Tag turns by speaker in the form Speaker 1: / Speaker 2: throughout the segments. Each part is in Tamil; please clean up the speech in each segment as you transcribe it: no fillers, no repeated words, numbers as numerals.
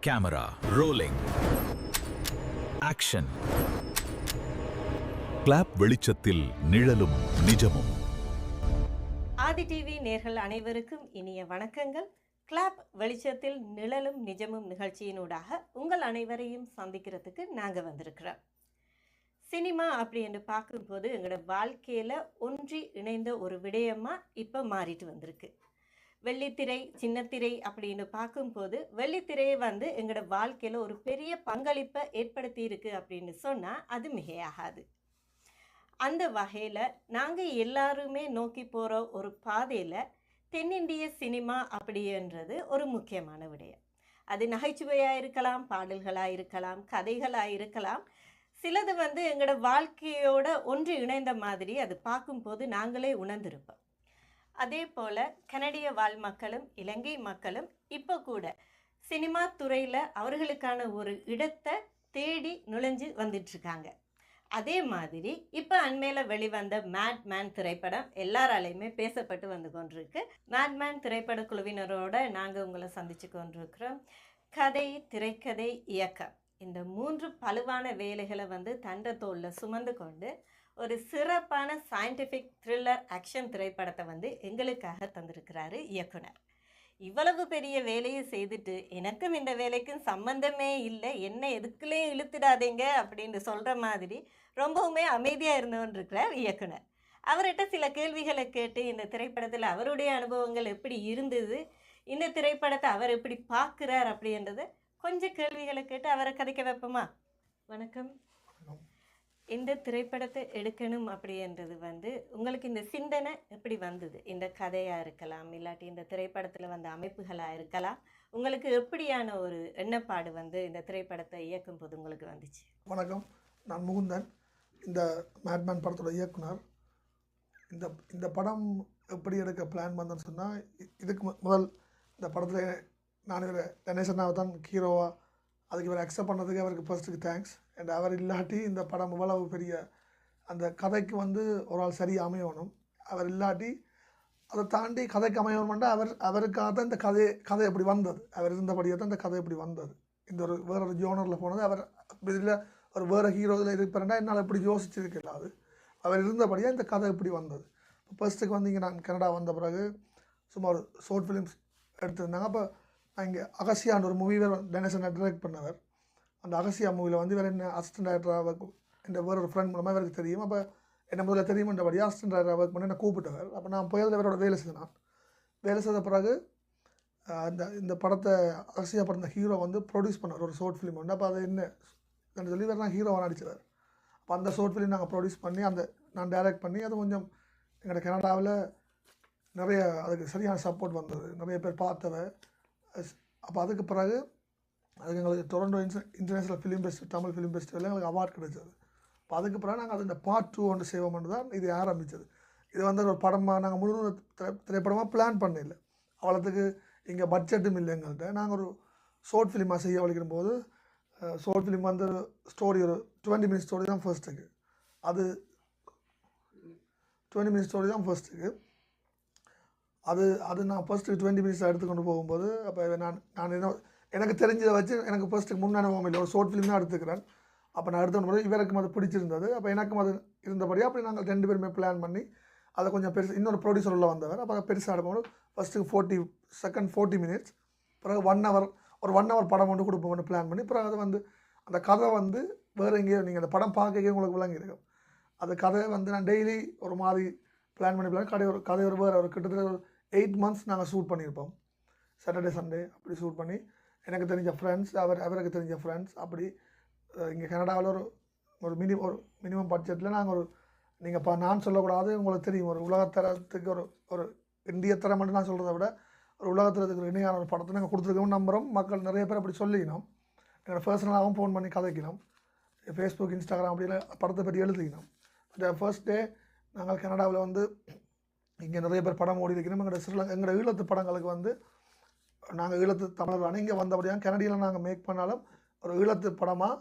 Speaker 1: Camera rolling. Action. கிளாப் வெளிச்சத்தில் நிழலும் நிஜமும்.
Speaker 2: ஆதி டிவி நேர்கள் அனைவருக்கும் இனிய வணக்கங்கள். கிளாப் வெளிச்சத்தில் நிழலும் நிஜமும் நிகழ்ச்சியினூடாக உங்கள் அனைவரையும் சந்திக்கிறதுக்கு நாங்கள் வந்திருக்கிறோம். சினிமா அப்படின்னு பார்க்கும்போது எங்களோட வாழ்க்கையில் ஒன்றி இணைந்த ஒரு விடயமாக இப்போ மாறிட்டு வந்திருக்கு. வெள்ளித்திரை சின்னத்திரை அப்படின்னு பார்க்கும்போது வெள்ளித்திரையை எங்களோட வாழ்க்கையில் ஒரு பெரிய பங்களிப்பை ஏற்படுத்தி இருக்கு அப்படின்னு சொன்னால் அது மிகையாகாது. அந்த வகையில் நாங்கள் எல்லாருமே நோக்கி போகிற ஒரு பாதையில் தென்னிந்திய சினிமா அப்படின்றது ஒரு முக்கியமான விடயம். அது நகைச்சுவையாக இருக்கலாம், பாடல்களாக இருக்கலாம், கதைகளாக இருக்கலாம். சிலது எங்களோட வாழ்க்கையோட ஒன்று இணைந்த மாதிரி அது பார்க்கும்போது நாங்களே உணர்ந்திருப்போம். அதே போல் கனடிய வாழ் மக்களும் இலங்கை மக்களும் இப்போ கூட சினிமா துறையில் அவர்களுக்கான ஒரு இடத்தை தேடி நுழைஞ்சு வந்துட்டுருக்காங்க. அதே மாதிரி இப்போ அண்மையில் வெளிவந்த மேட்மேன் திரைப்படம் எல்லாராலையுமே பேசப்பட்டு வந்து கொண்டிருக்கு. மேட்மேன் திரைப்பட குழுவினரோட நாங்கள் உங்களை சந்தித்து கொண்டிருக்கிறோம். கதை, திரைக்கதை, இயக்கம் இந்த 3 பலுவான வேலைகளை தண்ட தோளில் சுமந்து கொண்டு ஒரு சிறப்பான சயின்டிஃபிக் த்ரில்லர் ஆக்ஷன் திரைப்படத்தை எங்களுக்காக தந்திருக்கிறாரு இயக்குனர். இவ்வளவு பெரிய வேலையை செய்துட்டு எனக்கும் இந்த வேலைக்கும் சம்பந்தமே இல்லை, என்ன எதுக்குள்ளே இழுத்துடாதீங்க அப்படின்னு சொல்கிற மாதிரி ரொம்பவுமே அமைதியாக இருந்தவன்றிருக்கிறார் இயக்குனர். அவர்கிட்ட சில கேள்விகளை கேட்டு இந்த திரைப்படத்தில் அவருடைய அனுபவங்கள் எப்படி இருந்தது, இந்த திரைப்படத்தை அவர் எப்படி பார்க்குறார் அப்படின்றத கொஞ்சம் கேள்விகளை கேட்டு அவரை கதைக்க வைப்போமா? வணக்கம். இந்த திரைப்படத்தை எடுக்கணும் அப்படின்றது உங்களுக்கு இந்த சிந்தனை எப்படி வந்தது? இந்த கதையாக இருக்கலாம், இல்லாட்டி இந்த திரைப்படத்தில் அமைப்புகளாக இருக்கலாம். உங்களுக்கு எப்படியான ஒரு எண்ணப்பாடு இந்த திரைப்படத்தை இயக்கும் போது உங்களுக்கு வந்துச்சு?
Speaker 3: வணக்கம், நான் முகுந்தன், இந்த மேட்மேன் படத்தோட இயக்குனர். இந்த படம் எப்படி எடுக்க பிளான் பண்ணேன்னு சொன்னால், இதுக்கு முதல் இந்த படத்தில் நான் இவர் கணேசனாவை தான் ஹீரோவாக, அதுக்கு இவர் அக்செப்ட் பண்ணதுக்கு அவருக்கு ஃபர்ஸ்ட்டுக்கு தேங்க்ஸ். அண்ட் அவர் இல்லாட்டி இந்த படம் இவ்வளவு பெரிய அந்த கதைக்கு ஒரு ஆள் சரியாக அமையணும். அவர் இல்லாட்டி அதை தாண்டி கதைக்கு அமையணும்னா அவருக்காக தான் இந்த கதை எப்படி வந்தது, அவர் இருந்தபடியாக தான் இந்த கதை எப்படி வந்தது. இந்த வேறொரு ஜோனரில் போனது, அவர் இதில் ஒரு வேறு ஹீரோவில் இருப்பாருன்னா என்னால் எப்படி யோசிச்சிருக்கல. அது அவர் இருந்தபடியாக இந்த கதை எப்படி வந்தது. இப்போ ஃபர்ஸ்ட்டுக்கு இங்கே நான் கனடா வந்த பிறகு சுமார் ஷார்ட் ஃபிலிம்ஸ் எடுத்திருந்தாங்க. அப்போ நான் இங்கே அகசியான்னு ஒரு மூவி டெனேசனை டைரக்ட் பண்ணவர். அந்த அகசியா மூவியில் வேறு என்ன அசிஸ்டன்ட் டைரக்டராக என் வேறு ஒரு ஃப்ரெண்ட் மூலமாக இவருக்கு தெரியும். அப்போ என்ன முதல்ல தெரியுமன்றபடியாக அசிஸ்டன்ட் டைரக்டராக ஒர்க் பண்ணி என்னை கூப்பிட்டவர். அப்போ நான் போய் அதில் இவரோட வேலை செய்தேன். வேலை செய்த பிறகு இந்த படத்தை அகசியா படத்தை ஹீரோ ப்ரொடியூஸ் பண்ணார் ஒரு ஷார்ட் ஃபிலிம் அப்போ அது என்ன சொல்லி வேறு நான் ஹீரோவாக நடித்தவர். அப்போ அந்த ஷார்ட் ஃபிலிம் நாங்கள் ப்ரொடியூஸ் பண்ணி நான் டைரக்ட் பண்ணி அது கொஞ்சம் எங்களோட கனடாவில் நிறைய அதுக்கு சரியான சப்போர்ட் வந்தது, நிறைய பேர் பார்த்தவர். அப்போ அதுக்கு பிறகு அதுக்கு எங்களுக்கு Toronto international film festival, Tamil film ஃபெஸ்டிவலில் எங்களுக்கு அவார்ட் கிடைச்சது. அப்போ அதுக்கு பிறகு நாங்கள் அது இந்த பார்ட் 2 செய்வோம்னு தான் இது ஆரம்பித்தது. இது ஒரு படமாக நாங்கள் முழு திரைப்படமாக பிளான் பண்ணல. அவ்வளோத்துக்கு இங்கே பட்ஜெட்டும் இல்லை எங்கள்கிட்ட. நாங்கள் ஒரு ஷார்ட் ஃபிலிமாக செய்ய வலிக்கிற போது ஷார்ட் ஃபிலிம் ஸ்டோரி ஒரு 20 மினிட்ஸ் ஸ்டோரி தான் ஃபர்ஸ்ட்டுக்கு. அது 20 மினிட்ஸ் ஸ்டோரி தான் ஃபர்ஸ்ட்டுக்கு. அது நான் ஃபர்ஸ்ட்டுக்கு 20 மினிட்ஸ் எடுத்துக்கொண்டு போகும்போது அப்போ நான் என்ன எனக்கு தெரிஞ்சதை வச்சு எனக்கு ஃபர்ஸ்ட்டுக்கு முன் அனுபவம் இல்லை, ஒரு ஷார்ட் ஃபிலிம் தான் எடுத்துக்கிறேன். அப்போ நான் எடுத்துக்கொண்டு போது இவருக்கும் அது பிடிச்சிருந்தது. அப்போ எனக்கும் அது இருந்தபடி அப்படி நாங்கள் 2 பேருமே பிளான் பண்ணி அதை கொஞ்சம் பெருசு இன்னொரு ப்ரொடியூசர் உள்ள வந்தவர். அப்போ பெருசாக எடுக்கும்போது ஃபஸ்ட்டுக்கு 40 மினிட்ஸ், பிறகு 1 hour ஒரு 1 hour படம் கொடுப்போம்னு பிளான் பண்ணி, பிறகு அது அந்த கதை வேறு எங்கேயோ நீங்கள் அந்த படம் பார்க்க உங்களுக்கு விளங்கியிருக்கும். அந்த கதை நான் டெய்லி ஒரு மாதிரி பிளான் பண்ணி கதை வேறு ஒரு கிட்டத்தட்ட ஒரு 8 months நாங்கள் ஷூட் பண்ணியிருப்போம். சாட்டர்டே சண்டே அப்படி ஷூட் பண்ணி எனக்கு தெரிஞ்ச ஃப்ரெண்ட்ஸ், அவருக்கு தெரிஞ்ச ஃப்ரெண்ட்ஸ், அப்படி இங்கே கனடாவில் ஒரு மினிமம் பட்ஜெட்டில் நாங்கள் நீங்கள் நான் சொல்லக்கூடாது, உங்களுக்கு தெரியும், ஒரு உலகத்தரத்துக்கு ஒரு இந்திய தரம் மட்டும் நான் சொல்கிறத விட ஒரு உலகத்தரத்துக்கு இணையான ஒரு படத்தை நாங்கள் கொடுத்துருக்கோம் நம்புகிறோம். மக்கள் நிறைய பேர் அப்படி சொல்லிக்கணும். எங்களோட பர்சனலாகவும் ஃபோன் பண்ணி கதைக்கணும், ஃபேஸ்புக், இன்ஸ்டாகிராம் அப்படிலாம் படத்தை பற்றி எழுதிக்கணும். ஃபர்ஸ்ட் டே நாங்கள் கனடாவில் இங்கே நிறைய பேர் படம் ஓடி இருக்கணும். எங்களோட ஈழத்து படங்களுக்கு நாங்கள் ஈழத்து தமிழர்கள் இங்கே வந்தபடியாக கனடியில் நாங்கள் மேக் பண்ணாலும் ஒரு ஈழத்து படமாக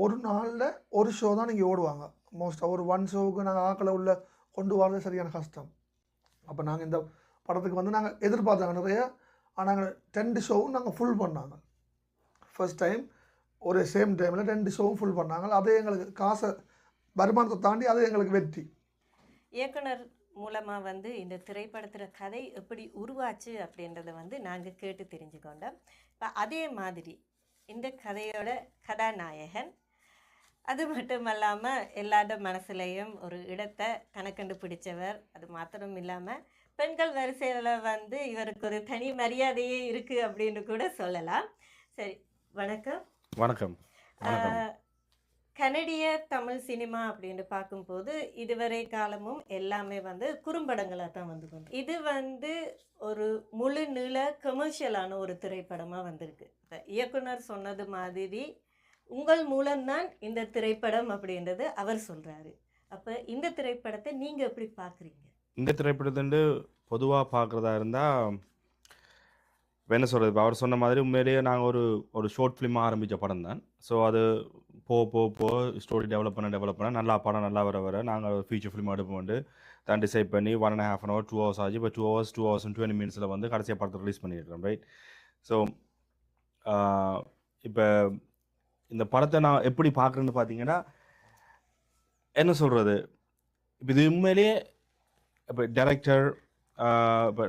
Speaker 3: ஒரு நாளில் ஒரு ஷோ தான் நீங்கள் ஓடுவாங்க. மோஸ்ட்டாக ஒரு 1 ஷோவுக்கு நாங்கள் ஆக்களை உள்ள கொண்டு வரது சரியான கஷ்டம். அப்போ நாங்கள் இந்த படத்துக்கு நாங்கள் எதிர்பார்த்தாங்க நிறைய, ஆனால் 10 ஷோவும் நாங்கள் ஃபுல் பண்ணாங்க. ஃபர்ஸ்ட் டைம் ஒரு சேம் டைமில் 2 ஷோவும் ஃபுல் பண்ணாங்க. அதே எங்களுக்கு காசை வருமானத்தை தாண்டி அது எங்களுக்கு வெற்றி.
Speaker 2: இயக்குனர் மூலமாக வந்து இந்த திரைப்படத்தில் கதை எப்படி உருவாச்சு அப்படின்றத வந்து நாங்கள் கேட்டு தெரிஞ்சுக்கொண்டோம். இப்போ அதே மாதிரி இந்த கதையோட கதாநாயகன் அது மட்டும் இல்லாமல் எல்லாரோட மனசுலையும் ஒரு இடத்தை கணக்கண்டு பிடிச்சவர். அது மாத்திரம் இல்லாமல் பெண்கள் வரிசையில் வந்து இவருக்கு ஒரு தனி மரியாதையே இருக்குது அப்படின்னு கூட சொல்லலாம். சரி, வணக்கம்.
Speaker 4: வணக்கம்.
Speaker 2: கனடிய தமிழ் சினிமா அப்படின்னு பார்க்கும்போது இதுவரை காலமும் எல்லாமே வந்து குறும்படங்களாக தான் வந்து கொண்டு இது வந்து ஒரு முழு நீள கமர்ஷியலான ஒரு திரைப்படமாக வந்திருக்கு. இப்போ இயக்குனர் சொன்னது மாதிரி உங்கள் மூலம்தான் இந்த திரைப்படம் அப்படின்றது அவர் சொல்கிறாரு. அப்போ இந்த திரைப்படத்தை நீங்கள் எப்படி பார்க்குறீங்க?
Speaker 4: இந்த திரைப்படத்தை பொதுவாக பார்க்குறதா இருந்தால் என்ன சொல்கிறது, இப்போ அவர் சொன்ன மாதிரி உண்மையிலேயே நாங்கள் ஒரு ஷார்ட் ஃபிலிமாக ஆரம்பித்த படம் தான். ஸோ அது போக ஸ்டோரி டெவலப் பண்ண நல்லா படம் நல்லா வர நாங்கள் ஃபீச்சர் ஃபிலிம் எடுப்போம் தான் டிசைட் பண்ணி 1.5 hour 2 hours ஆச்சு. இப்போ 2 hours and 20 minutes வந்து கடைசியாக படத்தை ரிலீஸ் பண்ணியிருக்கிறோம், ரைட்? ஸோ இப்போ இந்த படத்தை நான் எப்படி பார்க்குறேன்னு பார்த்தீங்கன்னா, என்ன சொல்கிறது, இப்போ இது உண்மையிலேயே இப்போ டைரக்டர் இப்போ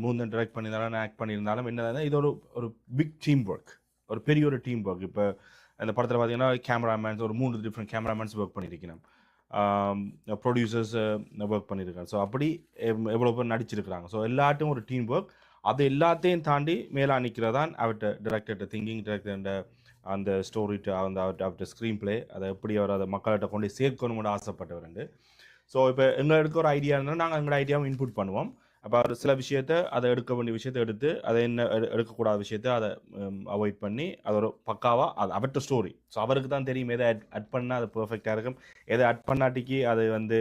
Speaker 4: மூந்தன் டைரக்ட் பண்ணியிருந்தாலும் ஆக்ட் பண்ணியிருந்தாலும் என்ன இது ஒரு பிக் டீம் ஒர்க், ஒரு பெரிய ஒரு டீம் ஒர்க். இப்போ அந்த படத்தில் பார்த்தீங்கன்னா கேமராமேன்ஸ் ஒரு 3 டிஃப்ரெண்ட் கேமராமேன்ஸ் ஒர்க் பண்ணியிருக்கிறேன், ப்ரொடியூசர்ஸ் ஒர்க் பண்ணியிருக்கேன். ஸோ அப்படி எவ்வளோ பேர் நடிச்சிருக்கிறாங்க. ஸோ எல்லாட்டும் ஒரு டீம் ஒர்க். அது எல்லாத்தையும் தாண்டி மேலே நிற்கிறதான் அவர்கிட்ட டைரக்டர்கிட்ட திங்கிங், டைரக்டர் அந்த ஸ்டோரி, அவர்கிட்ட ஸ்க்ரீன் பிளே, அதை எப்படி அவர் அதை மக்கள்கிட்ட கொண்டு சேர்க்கணும்னு ஆசைப்பட்டவர். ஸோ இப்போ எங்களுக்கு ஒரு ஐடியா இருந்தால் நாங்கள் எங்களோட ஐடியாவும் இன்புட் பண்ணுவோம். அப்போ அவர் சில விஷயத்தை, அதை எடுக்க வேண்டிய விஷயத்தை எடுத்து, அதை என்ன எடுக்கக்கூடாத விஷயத்தை அதை அவாய்ட் பண்ணி, அது ஒரு பக்காவாக அது அவர்கிட்ட ஸ்டோரி. ஸோ அவருக்கு தான் தெரியும் எதை அட் பண்ணால் அது பர்ஃபெக்டாக இருக்கும், எதை அட் பண்ணாட்டிக்கு அது வந்து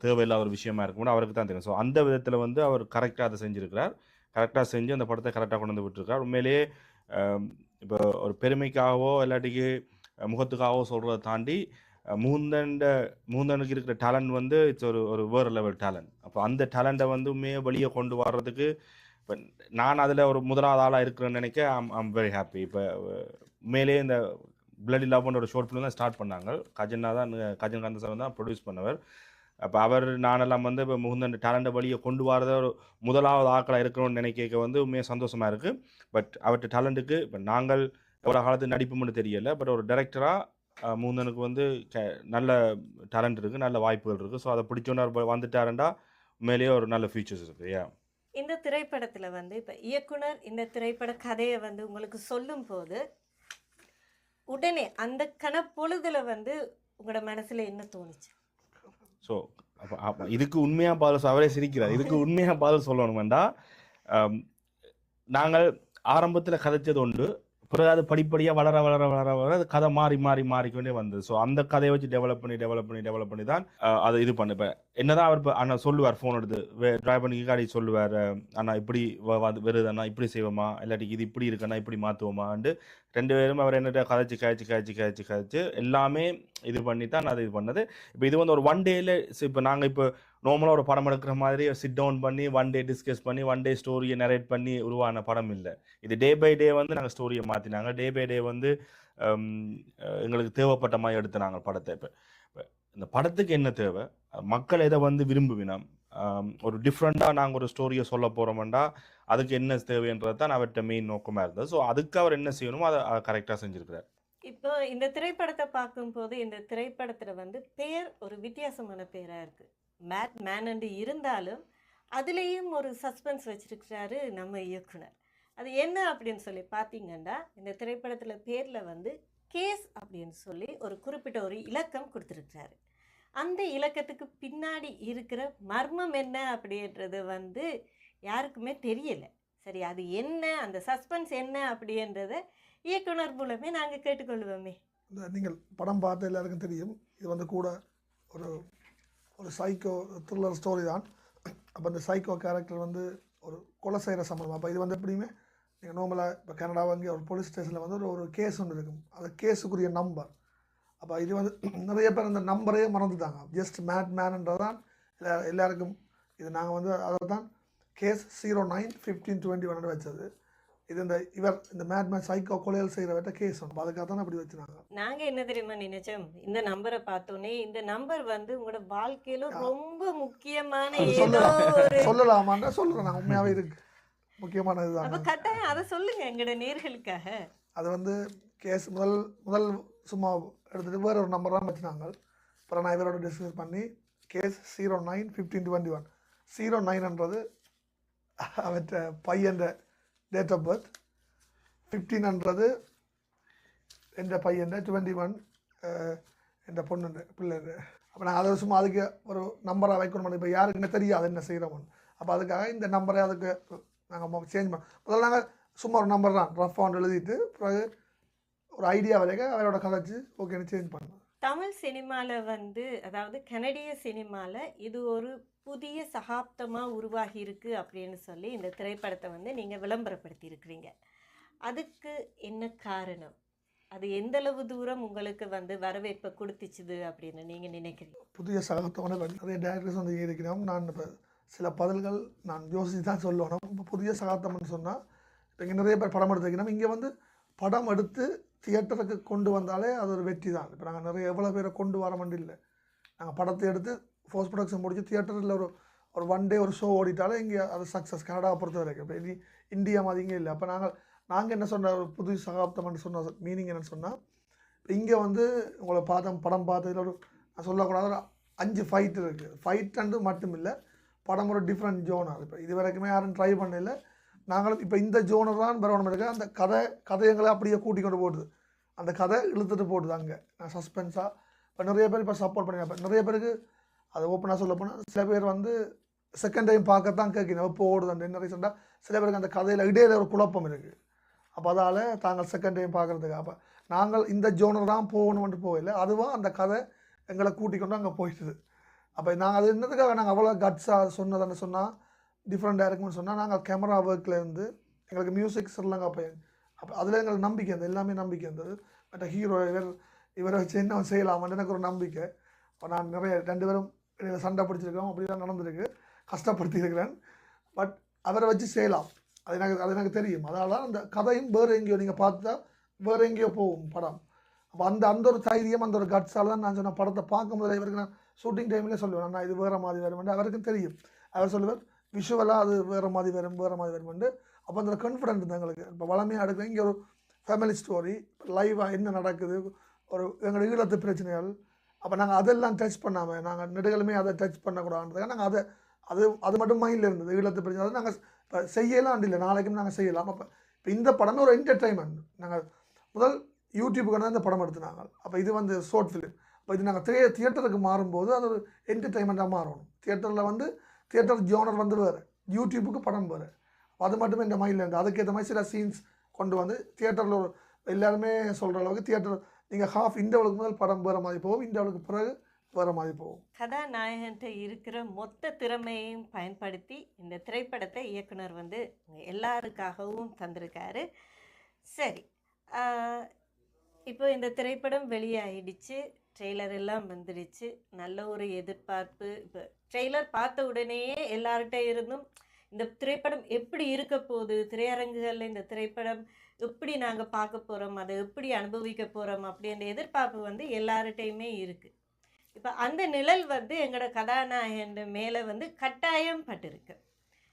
Speaker 4: தேவையில்லாத ஒரு விஷயமா இருக்கும்னு அவருக்கு தான் தெரியும். ஸோ அந்த விதத்தில் வந்து அவர் கரெக்டாக அதை செஞ்சுருக்கிறார். கரெக்டாக செஞ்சு அந்த படத்தை கரெக்டாக கொண்டு வந்து விட்டுருக்கார். உண்மையிலேயே இப்போ ஒரு பெருமைக்காகவோ இல்லாட்டிக்கு முகத்துக்காகவோ சொல்கிறத தாண்டி மூந்தனுக்கு இருக்கிற டேலண்ட் வந்து இட்ஸ் ஒரு வேறு லெவல் டேலண்ட். அப்போ அந்த டேலண்ட்டை வந்து உண்மையை வெளியே கொண்டு வர்றதுக்கு இப்போ நான் அதில் ஒரு முதலாவது ஆளாக இருக்கிறேன்னு நினைக்க ஐம் வெரி ஹாப்பி. இப்போ உண்மையிலேயே இந்த பிளட் லவ்ன்ற ஒரு ஷார்ட் ஃபிலிம் தான் ஸ்டார்ட் பண்ணாங்க. கஜன் காந்த சார் தான் ப்ரொடியூஸ் பண்ணவர். அப்போ அவர் நானெல்லாம் வந்து இப்போ முகுந்தன் டேலண்ட்டை வெளியே கொண்டு வரத ஒரு முதலாவது ஆக்களாக இருக்கிறோன்னு நினைக்க வந்து உண்மையாக சந்தோஷமாக இருக்குது. பட் அவர்கிட்ட டேலண்ட்டுக்கு இப்போ நாங்கள் எவ்வளோ காலத்து நடிப்புன்னு தெரியலை, பட் ஒரு டைரக்டராக மூந்தனுக்கு வந்து நல்ல டேலண்ட் இருக்குது, நல்ல வாய்ப்புகள் இருக்குது. ஸோ அதை பிடிச்சோன்னு வந்துட்டாருண்டா உண்மையிலேயே ஒரு நல்ல ஃபியூச்சர்ஸ் இருக்குது. ஏன்
Speaker 2: இந்த திரைப்படத்தில் வந்து இப்போ இயக்குனர் இந்த திரைப்பட கதையை வந்து உங்களுக்கு சொல்லும் போது உடனே அந்த கணப்பொழுதில் வந்து உங்களோட மனசில் என்ன தோணுச்சு?
Speaker 4: ஸோ அப்போ இதுக்கு உண்மையாக பதில் அவரே சிரிக்கிறார். இதுக்கு உண்மையாக பதில் சொல்லணுமெண்டா, நாங்கள் ஆரம்பத்தில் கதைச்சது உண்டு, பிறகு அது படிப்படியாக வளர அது கதை மாறிக்கொண்டே வந்தது. ஸோ அந்த கதையை வச்சு டெவலப் பண்ணி தான் அதை இது பண்ணிப்பேன். என்னதான் அவர் இப்போ அண்ணா சொல்லுவார், ஃபோன் எடுத்து ட்ரைவ் பண்ணி காடி சொல்லுவார், அண்ணா இப்படி வருது, அண்ணா இப்படி செய்வோமா, இல்லாட்டி இது இப்படி இருக்குண்ணா இப்படி மாற்றுவோமான்ட்டு 2 பேரும் அவர் என்னட்ட கதைச்சு எல்லாமே இது பண்ணி தான் அது இது பண்ணது. இப்போ இது வந்து ஒரு 1 டேயில் இப்போ நாங்கள் இப்போ நார்மலாக ஒரு படம் எடுக்கிற மாதிரி சிட் டவுன் பண்ணி 1 டே டிஸ்கஸ் பண்ணி 1 டே ஸ்டோரியை நரேட் பண்ணி உருவான படம் இல்லை. இது டே பை டே வந்து நாங்கள் ஸ்டோரியை மாற்றினாங்க. டே பை டே வந்து எங்களுக்கு தேவைப்பட்ட மாதிரி எடுத்து நாங்கள் படத்தை. இப்போ இந்த படத்துக்கு என்ன தேவை, மக்கள் எதை வந்து விரும்புவினோம், ஒரு டிஃப்ரெண்ட்டாக நாங்கள் ஒரு ஸ்டோரியை சொல்ல போகிறோம்டா அதுக்கு என்ன தேவைன்றது தான் அவர்கிட்ட மெயின் நோக்கமாக இருந்தது. ஸோ அதுக்கு அவர் என்ன செய்யணுமோ அதை கரெக்டாக செஞ்சுருக்கிறார்.
Speaker 2: இப்போ இந்த திரைப்படத்தை பார்க்கும்போது இந்த திரைப்படத்தில் வந்து பேர் ஒரு வித்தியாசமான பேராக இருக்குது. மேட் மேன் இருந்தாலும் அதுலேயும் ஒரு சஸ்பென்ஸ் வச்சிருக்கிறாரு நம்ம இயக்குனர். அது என்ன அப்படின்னு சொல்லி பார்த்தீங்கன்னா, இந்த திரைப்படத்தில் பேரில் வந்து கேஸ் அப்படின்னு சொல்லி ஒரு குறிப்பிட்ட ஒரு இலக்கம் கொடுத்துருக்கிறாரு. அந்த இலக்கத்துக்கு பின்னாடி இருக்கிற மர்மம் என்ன அப்படின்றது வந்து யாருக்குமே தெரியலை. சரி, அது என்ன, அந்த சஸ்பென்ஸ் என்ன அப்படின்றத இயக்குனர் மூலமே நாங்கள் கேட்டுக்கொள்வோமே.
Speaker 3: இந்த நீங்கள் படம் பார்த்த எல்லாருக்கும் தெரியும், இது வந்து கூட ஒரு சைக்கோ த்ரில்லர் ஸ்டோரி தான். அப்போ அந்த சைக்கோ கேரக்டர் வந்து ஒரு கொலை செய்கிற சம்பந்தம். அப்போ இது வந்து எப்படியுமே நீங்கள் நார்மலாக இப்போ கனடா வங்கி ஒரு போலீஸ் ஸ்டேஷனில் வந்து ஒரு கேஸ் ஒன்று இருக்கும், அது கேஸுக்குரிய நம்பர். அப்போ இது வந்து நிறைய பேர் அந்த நம்பரையே மறந்துட்டாங்க. ஜஸ்ட் மேன்ன்றதான் எல்லாருக்கும் இது. நாங்கள் வந்து அதை தான் கேஸ் 09-15-21 வச்சது. இது இந்த மேட்மேன் சைக்கோ கொலைகள் செய்கிறவர்கிட்ட கேஸ் ஒன்று, அதுக்காக தான் அப்படி வச்சுனாங்க.
Speaker 2: நாங்கள் என்ன தெரியுமா நினைச்சோம், இந்த நம்பரை பார்த்தோன்னே இந்த நம்பர் வந்து உங்களோட வாழ்க்கையில ரொம்ப முக்கியமான ஏதோ ஒரு
Speaker 3: சொல்லலாமான்னா சொல்கிறேன், நான் உண்மையாகவே இருக்கு முக்கியமானது
Speaker 2: அப்போ
Speaker 3: தான்.
Speaker 2: கட்டாயம் அதை சொல்லுங்க எங்களோட நேர்களுக்காக.
Speaker 3: அது வந்து கேஸ் முதல் சும்மா எடுத்துகிட்டு வேற ஒரு நம்பர் தான் வச்சுனாங்க. அப்புறம் நான் இவரோட டிஸ்கஸ் பண்ணி கேஸ் 09-15-21 09ன்றது அவற்ற பையன் டேட் ஆஃப் பர்த், 15ன்றது எந்த பையன் 21 எந்த பொண்ணு பிள்ளை. அப்போ நான் அதை சும்மா அதுக்கு ஒரு நம்பராக வைக்கணும். இப்போ யாருக்குன்னு தெரியாது என்ன செய்கிறோம்னு. அப்போ அதுக்காக இந்த நம்பரை அதுக்கு நாங்கள் சேஞ்ச் பண்ணோம். முதல்ல நாங்கள் சும்மா ஒரு நம்பர் தான் ரஃபாக எழுதிட்டு பிறகு ஒரு ஐடியா வரைக்கும் அவரோட கதைச்சு ஓகேன்னு சேஞ்ச் பண்ணோம்.
Speaker 2: தமிழ் சினிமாவில் வந்து, அதாவது கனடிய சினிமாவில் இது ஒரு புதிய சகாப்தமாக உருவாகி இருக்கு அப்படின்னு சொல்லி இந்த திரைப்படத்தை வந்து நீங்கள் விளம்பரப்படுத்தி இருக்கிறீங்க. அதுக்கு என்ன காரணம்? அது எந்தளவு தூரம் உங்களுக்கு வந்து வரவேற்பை கொடுத்துச்சுது அப்படின்னு நீங்கள் நினைக்கிறீங்க?
Speaker 3: புதிய சகாப்தமான நிறைய டேரக்டர்ஸ் வந்து இருக்கிறோம். நான் இப்போ சில பதில்கள் நான் யோசித்து தான் சொல்லணும். இப்போ புதிய சகாப்தம்னு சொன்னால் இப்போ இங்கே நிறைய பேர் படம் எடுத்துக்கணும். இங்கே வந்து படம் எடுத்து தியேட்டருக்கு கொண்டு வந்தாலே அது ஒரு வெற்றி தான். இப்போ நாங்கள் நிறைய எவ்வளோ பேரை கொண்டு வர வேண்டிய இல்லை. நாங்கள் படத்தை எடுத்து போஸ்ட் ப்ரொடக்ஷன் முடிச்சு தியேட்டரில் ஒரு ஒன் டே ஒரு ஷோ ஓடிட்டாலே இங்கே அது சக்ஸஸ். கனடாவை பொறுத்த வரைக்கும் இப்போ இந்தியா மாதிரி இங்கே இல்லை. அப்போ நாங்கள் என்ன சொன்ன ஒரு புது சகாப்தம்னு சொன்ன மீனிங் என்னென்னு சொன்னால், இப்போ இங்கே வந்து உங்களை படம் பார்த்ததில் நான் சொல்லக்கூடாது ஒரு 5 ஃபைட் இருக்குது. ஃபைட் மட்டும் இல்லை, படம் ஒரு டிஃப்ரெண்ட் ஜோனர். இப்போ இது வரைக்குமே யாரும் ட்ரை பண்ணல. நாங்களும் இப்போ இந்த ஜோனர் தான் வரணும் இருக்கு. அந்த கதையங்களை அப்படியே கூட்டி கொண்டு போடுது, அந்த கதை இழுத்துட்டு போடுது அங்கே சஸ்பென்ஸாக. இப்போ நிறைய பேர் இப்போ சப்போர்ட் பண்ணிங்க. நிறைய பேருக்கு அது ஓப்பனாக சொல்ல போனால் சில பேர் வந்து செகண்ட் டைம் பார்க்கத்தான் கேட்கணும் இப்போ ஓடுது அந்த என்ன ரீசெண்டாக. சில பேருக்கு அந்த கதையில் இடையில ஒரு குழப்பம் இருக்குது. அப்போ அதால் தாங்கள் செகண்ட் டைம் பார்க்குறதுக்கு அப்போ நாங்கள் இந்த ஜோனர் தான் போகணும்னு போகல, அதுவாக அந்த கதை எங்களை கூட்டிக் கொண்டு அங்கே போயிடுது. அப்போ நாங்கள் அது என்னதுக்காக நாங்கள் அவ்வளோ கட்ஸாக சொன்னதுன்னு சொன்னால் டிஃப்ரெண்ட்டாக இருக்குன்னு சொன்னால், நாங்கள் கேமரா ஒர்க்லேருந்து எங்களுக்கு மியூசிக் ஸ்ரீலங்கா பையன், அப்போ அதில் எங்களுக்கு நம்பிக்கை இருந்தது, எல்லாமே நம்பிக்கை இருந்தது. மற்ற ஹீரோ இவரை வச்சு என்ன செய்யலாமான்னு எனக்கு ஒரு நம்பிக்கை. இப்போ நான் நிறைய 2 பேரும் சண்டை பிடிச்சிருக்கோம், அப்படி தான் நடந்திருக்கு, கஷ்டப்படுத்தியிருக்கிறேன். பட் அவரை வச்சு செய்யலாம், அது எனக்கு தெரியும். அதனால தான் அந்த கதையும் வேறு எங்கேயோ நீங்கள் பார்த்தா வேறு எங்கேயோ போகும் படம். அப்போ அந்த ஒரு தைரியம், அந்த ஒரு கட்ஸால் தான் நான் சொன்ன படத்தை பார்க்கும்போது இவருக்கு நான் ஷூட்டிங் டைம்லேயே சொல்லுவேன், நான் இது வேறு மாதிரி வருமெண்டு அவருக்கும் தெரியும். அவர் சொல்லுவார் விஷுவலாக அது வேறு மாதிரி வருமெண்டு. அப்போ அந்த கான்ஃபிடென்ட் இருந்தது எங்களுக்கு. இப்போ வளமையாக எடுக்கிறேன், இங்கே ஒரு ஃபேமிலி ஸ்டோரி லைவாக என்ன நடக்குது, ஒரு எங்களோட ஈழத்து பிரச்சனைகள். அப்போ நாங்கள் அதெல்லாம் டச் பண்ணாமல் நாங்கள் நெடுகளுமே அதை டச் பண்ணக்கூடாதுன்றதுக்காக நாங்கள் அது மட்டும் மைண்டில் இருந்தது. ஈழத்து பிரச்சனை அதை நாங்கள் இப்போ செய்யலாம் இல்லை, நாளைக்கும் நாங்கள் செய்யலாம். அப்போ இப்போ இந்த படமே ஒரு என்டர்டைன்மெண்ட். நாங்கள் முதல் யூடியூப்புக்கு தான் இந்த படம் எடுத்துனாங்க. அப்போ இது வந்து ஷார்ட் ஃபிலிம். அப்போ இது நாங்கள் தியேட்டருக்கு மாறும்போது அது ஒரு என்டர்டைன்மெண்ட்டாக மாறணும். தியேட்டரில் வந்து தியேட்டர் ஜோனர் வந்து வேறு, யூடியூப்புக்கு படம் வேறு. அது மட்டுமே இந்த மைண்டில் இருந்து அதுக்கேற்ற மாதிரி சில சீன்ஸ் கொண்டு வந்து தியேட்டரில் ஒரு எல்லாருமே சொல்கிற அளவுக்கு தியேட்டர் நீங்கள் ஹாஃப் இண்டவளுக்கு முதல் படம் வேறு மாதிரி போகும், இண்டவளுக்கு பிறகு வேறு மாதிரி போகும்.
Speaker 2: கதாநாயகன்ட்ட இருக்கிற மொத்த திறமையையும் பயன்படுத்தி இந்த திரைப்படத்தை இயக்குனர் வந்து எல்லாருக்காகவும் தந்திருக்காரு. சரி, இப்போ இந்த திரைப்படம் வெளியாகிடுச்சு, ட்ரெய்லர் எல்லாம் வந்துடுச்சு, நல்ல ஒரு எதிர்பார்ப்பு. இப்போ ட்ரெய்லர் பார்த்த உடனேயே எல்லார்கிட்ட இருந்தும் இந்த திரைப்படம் எப்படி இருக்க போகுது, திரையரங்குகளில் இந்த திரைப்படம் எப்படி நாங்கள் பார்க்க போகிறோம், அதை எப்படி அனுபவிக்க போகிறோம் அப்படின்ற எதிர்பார்ப்பு வந்து எல்லார்கிட்டையுமே இருக்குது. இப்போ அந்த நிழல் வந்து எங்களோட கதாநாயகன் மேலே வந்து கட்டாயம் பட்டிருக்கு.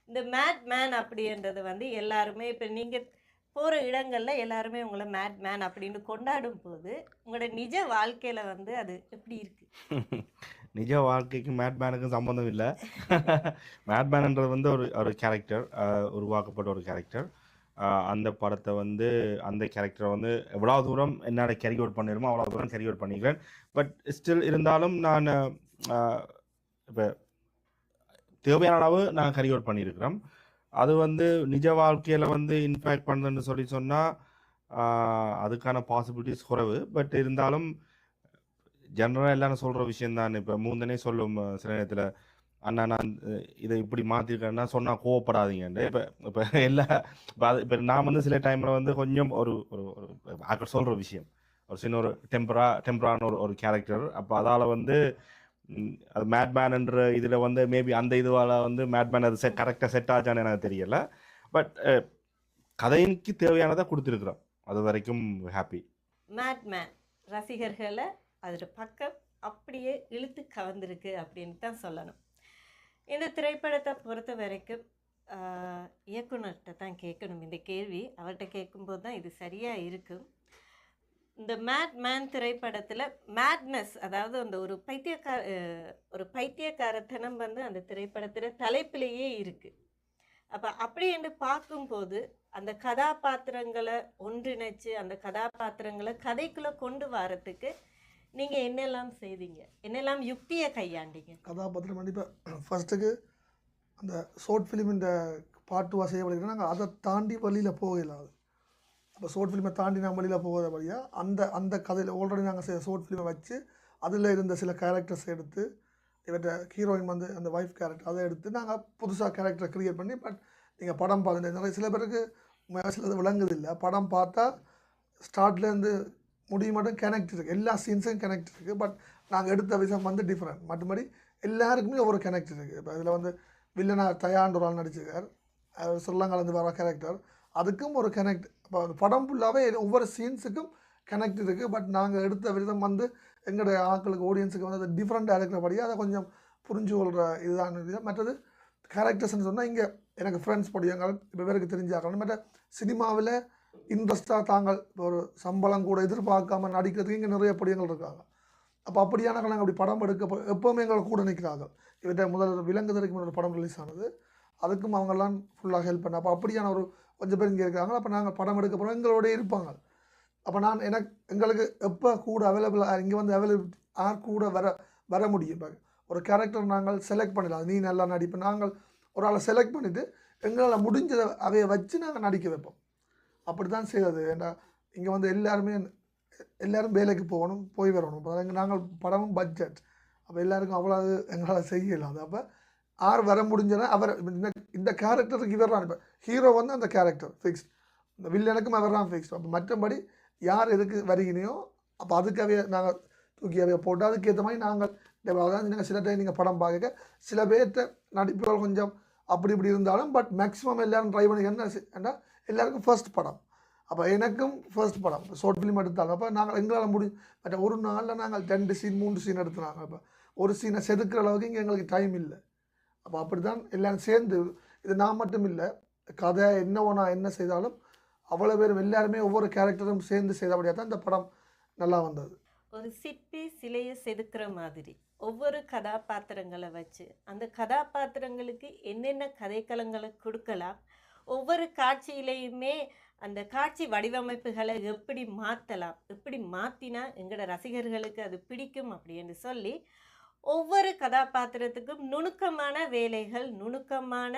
Speaker 2: இந்த மேன் அப்படின்றது வந்து எல்லாருமே இப்போ நீங்கள் போகிற இடங்களில் எல்லாருமே உங்களை மேன் அப்படின்னு கொண்டாடும் போது உங்களோட நிஜ வாழ்க்கையில் வந்து அது எப்படி இருக்குது?
Speaker 4: நிஜ வாழ்க்கைக்கும் மேனுக்கும் சம்மந்தம் இல்லை. மேன்ன்றது வந்து ஒரு கேரக்டர், உருவாக்கப்பட்ட ஒரு கேரக்டர். அந்த படத்தை வந்து அந்த கேரக்டரை வந்து எவ்வளோ தூரம் என்னால் கேரி அவுட் பண்ணிடுமோ அவ்வளோ தூரம் கேரி அவுட் பண்ணிக்கிறேன். பட் ஸ்டில் இருந்தாலும் நான் இப்போ தேவையான அளவு நான் கேரி அவுட் பண்ணியிருக்கிறேன். அது வந்து நிஜ வாழ்க்கையில் வந்து இன்ஃபேக்ட் பண்ணுறதுன்னு சொன்னால் அதுக்கான பாசிபிலிட்டிஸ் குறைவு. பட் இருந்தாலும் ஜென்ரலாக எல்லாரும் சொல்கிற விஷயந்தான். இப்போ மூந்தனே சொல்லும் சில நேரத்தில், அண்ணா நான் இதை இப்படி மாற்றிருக்கேன்னா சொன்னால் கோவப்படாதீங்கன்ட்டு. இப்போ இப்போ நான் வந்து சில டைமில் வந்து கொஞ்சம் ஒரு சொல்கிற விஷயம் ஒரு சின்ன ஒரு டெம்பரான ஒரு கேரக்டர். அப்போ அதால் வந்து அது மேட்மேன்ன்ற இதில் வந்து மேபி அந்த இதுவால் வந்து மேட்மேன் அது கரெக்டாக செட் ஆச்சான்னு எனக்கு தெரியலை. பட் கதைக்கு தேவையானதை கொடுத்துருக்குறோம். அது வரைக்கும் ஹாப்பி.
Speaker 2: மேட்மேன் ரசிகர்களை அதோட பக்கம் அப்படியே இழுத்து கவர்ந்திருக்கு அப்படின்னு தான் சொல்லணும். இந்த திரைப்படத்தை பொறுத்த வரைக்கும் இயக்குனர்கிட்ட தான் கேட்கணும் இந்த கேள்வி. அவர்கிட்ட கேட்கும்போது தான் இது சரியாக இருக்கும். இந்த மேன் திரைப்படத்தில் மேட்னஸ், அதாவது அந்த ஒரு பைத்தியக்காரத்தனம் வந்து அந்த திரைப்படத்தில் தலைப்பிலேயே இருக்குது. அப்போ அப்படி என்று பார்க்கும்போது அந்த கதாபாத்திரங்களை ஒன்றிணைச்சு அந்த கதாபாத்திரங்களை கதைக்குள்ளே கொண்டு வரத்துக்கு நீங்கள் என்னெல்லாம் செய்தீங்க, என்னெல்லாம் யுக்தியை கையாண்டீங்க?
Speaker 3: கதாபாத்திரம் கண்டிப்பாக ஃபஸ்ட்டுக்கு அந்த ஷார்ட் ஃபிலிம் இந்த பாட்டுவாக செய்யப்படுகிறோம். நாங்கள் அதை தாண்டி வழியில் போக இல்லாது. அப்போ ஷார்ட் ஃபிலிமை தாண்டி நான் வழியில் போகாத வழியாக அந்த கதையில் ஆல்ரெடி நாங்கள் செய்ய ஷார்ட் ஃபிலிமை வச்சு அதில் இருந்த சில கேரக்டர்ஸ் எடுத்து இவற்றை ஹீரோயின் வந்து அந்த ஒய்ஃப் கேரக்டர் அதை எடுத்து நாங்கள் புதுசாக கேரக்டரை க்ரியேட் பண்ணி, பட் நீங்கள் படம் பார்த்து நிறைய சில பேருக்கு சிலது விளங்குது இல்லை. படம் பார்த்தா ஸ்டார்ட்லேருந்து முடிவு மட்டும் கனெக்ட் இருக்குது, எல்லா சீன்ஸும் கனெக்ட் இருக்குது. பட் நாங்கள் எடுத்த விஷயம் வந்து டிஃப்ரெண்ட். மற்றபடி எல்லாருக்குமே ஒரு கனெக்ட் இருக்குது. இப்போ இதில் வந்து வில்லனாக தயாண்டு ஒரு ஆள் நடிச்சிருக்கார், சொல்லங்காலேருந்து வர கேரக்டர், அதுக்கும் ஒரு கனெக்ட். இப்போ படம் ஃபுல்லாகவே ஒவ்வொரு சீன்ஸுக்கும் கனெக்ட் இருக்குது. பட் நாங்கள் எடுத்த விதம் வந்து எங்களுடைய ஆட்களுக்கு ஆடியன்ஸுக்கு வந்து அது டிஃப்ரெண்ட்டாக இருக்கிறபடியாக அதை கொஞ்சம் புரிஞ்சு கொள்கிற இதுதான் விதம். மற்றது கேரக்டர்ஸ்ன்னு சொன்னால் இங்கே எனக்கு ஃப்ரெண்ட்ஸ் படியாங்க இப்போ பேருக்கு தெரிஞ்சாக்கணும். மற்ற சினிமாவில் இன்ட்ரெஸ்ட்டாக தாங்கள் ஒரு சம்பளம் கூட எதிர்பார்க்காம நடிக்கிறதுக்கு இங்கே நிறைய படியங்கள் இருக்காங்க. அப்போ அப்படியான நாங்கள் அப்படி படம் எடுக்க எப்போவுமே எங்களை கூட நிற்கிறாங்க. இவற்றை முதல் விலங்குதற்கு முன்னாடி படம் ரிலீஸ் ஆனது, அதுக்கும் அவங்கெல்லாம் ஃபுல்லாக ஹெல்ப் பண்ண. அப்போ அப்படியான ஒரு கொஞ்சம் பேர் இங்கே இருக்காங்க. அப்போ நாங்கள் படம் எடுக்க போகிறோம், எங்களோடய இருப்பாங்க. அப்போ எங்களுக்கு எப்போ கூட அவைலபிளாக இங்கே வந்து யார் கூட வர முடியும். இப்போ ஒரு கேரக்டர் நாங்கள் செலக்ட் பண்ணிடலாம், நீ நல்லா நடிப்பு, நாங்கள் ஒரு ஆளை செலக்ட் பண்ணிவிட்டு எங்களால் முடிஞ்சதை அவையை வச்சு நாங்கள் நடிக்க வைப்போம். அப்படி தான் செய்கிறது. ஏன்னா இங்கே வந்து எல்லோரும் வேலைக்கு போகணும், போய் வரணும். இப்போ நாங்கள் படமும் பட்ஜெட், அப்போ எல்லாருக்கும் அவ்வளோ எங்களால் செய்யலாம். அது அப்போ யார் வர முடிஞ்சனா அவர் இந்த கேரக்டருக்கு இவர் தான். இப்போ ஹீரோ வந்து அந்த கேரக்டர் ஃபிக்ஸ்ட், இந்த வில்லனுக்கும் அவர் தான் ஃபிக்ஸ்ட். அப்போ மற்றபடி யார் எதுக்கு வருகினையோ அப்போ அதுக்காகவே நாங்கள் தூக்கியாவே போட்டு அதுக்கேற்ற மாதிரி நாங்கள் நீங்கள் சில டைம் நீங்கள் படம் பார்க்க சில பேர்த்த நடிப்புகள் கொஞ்சம் அப்படி இப்படி இருந்தாலும், பட் மேக்ஸிமம் எல்லோரும் ட்ரை பண்ணிக்கன்னா எல்லாருக்கும் ஃபர்ஸ்ட் படம். அப்போ எனக்கும் ஃபர்ஸ்ட் படம் ஷார்ட் ஃபிலிம் எடுத்தாங்க. அப்போ நாங்கள் எங்களால் மற்ற ஒரு நாளில் நாங்கள் 2 சீன் 3 சீன் எடுத்துனாங்க. இப்போ ஒரு சீனை செதுக்கிற அளவுக்கு இங்கே எங்களுக்கு டைம் இல்லை. அப்போ அப்படி தான் எல்லோரும் சேர்ந்து, இது நான் மட்டும் இல்லை, கதை என்னவோ நான் என்ன செய்தாலும் அவ்வளோ பேரும் எல்லாருமே ஒவ்வொரு கேரக்டரும் சேர்ந்து செய்தபடியாக தான் இந்த படம் நல்லா வந்தது.
Speaker 2: ஒரு சிற்பி சிலையை செதுக்கிற மாதிரி ஒவ்வொரு கதாபாத்திரங்களை வச்சு அந்த கதாபாத்திரங்களுக்கு என்னென்ன கதைக்களங்களை கொடுக்கலாம், ஒவ்வொரு காட்சியிலையுமே அந்த காட்சி வடிவமைப்புகளை எப்படி மாற்றலாம், எப்படி மாற்றினா எங்களோட ரசிகர்களுக்கு அது பிடிக்கும் அப்படின்னு சொல்லி ஒவ்வொரு கதாபாத்திரத்துக்கும் நுணுக்கமான வேலைகள், நுணுக்கமான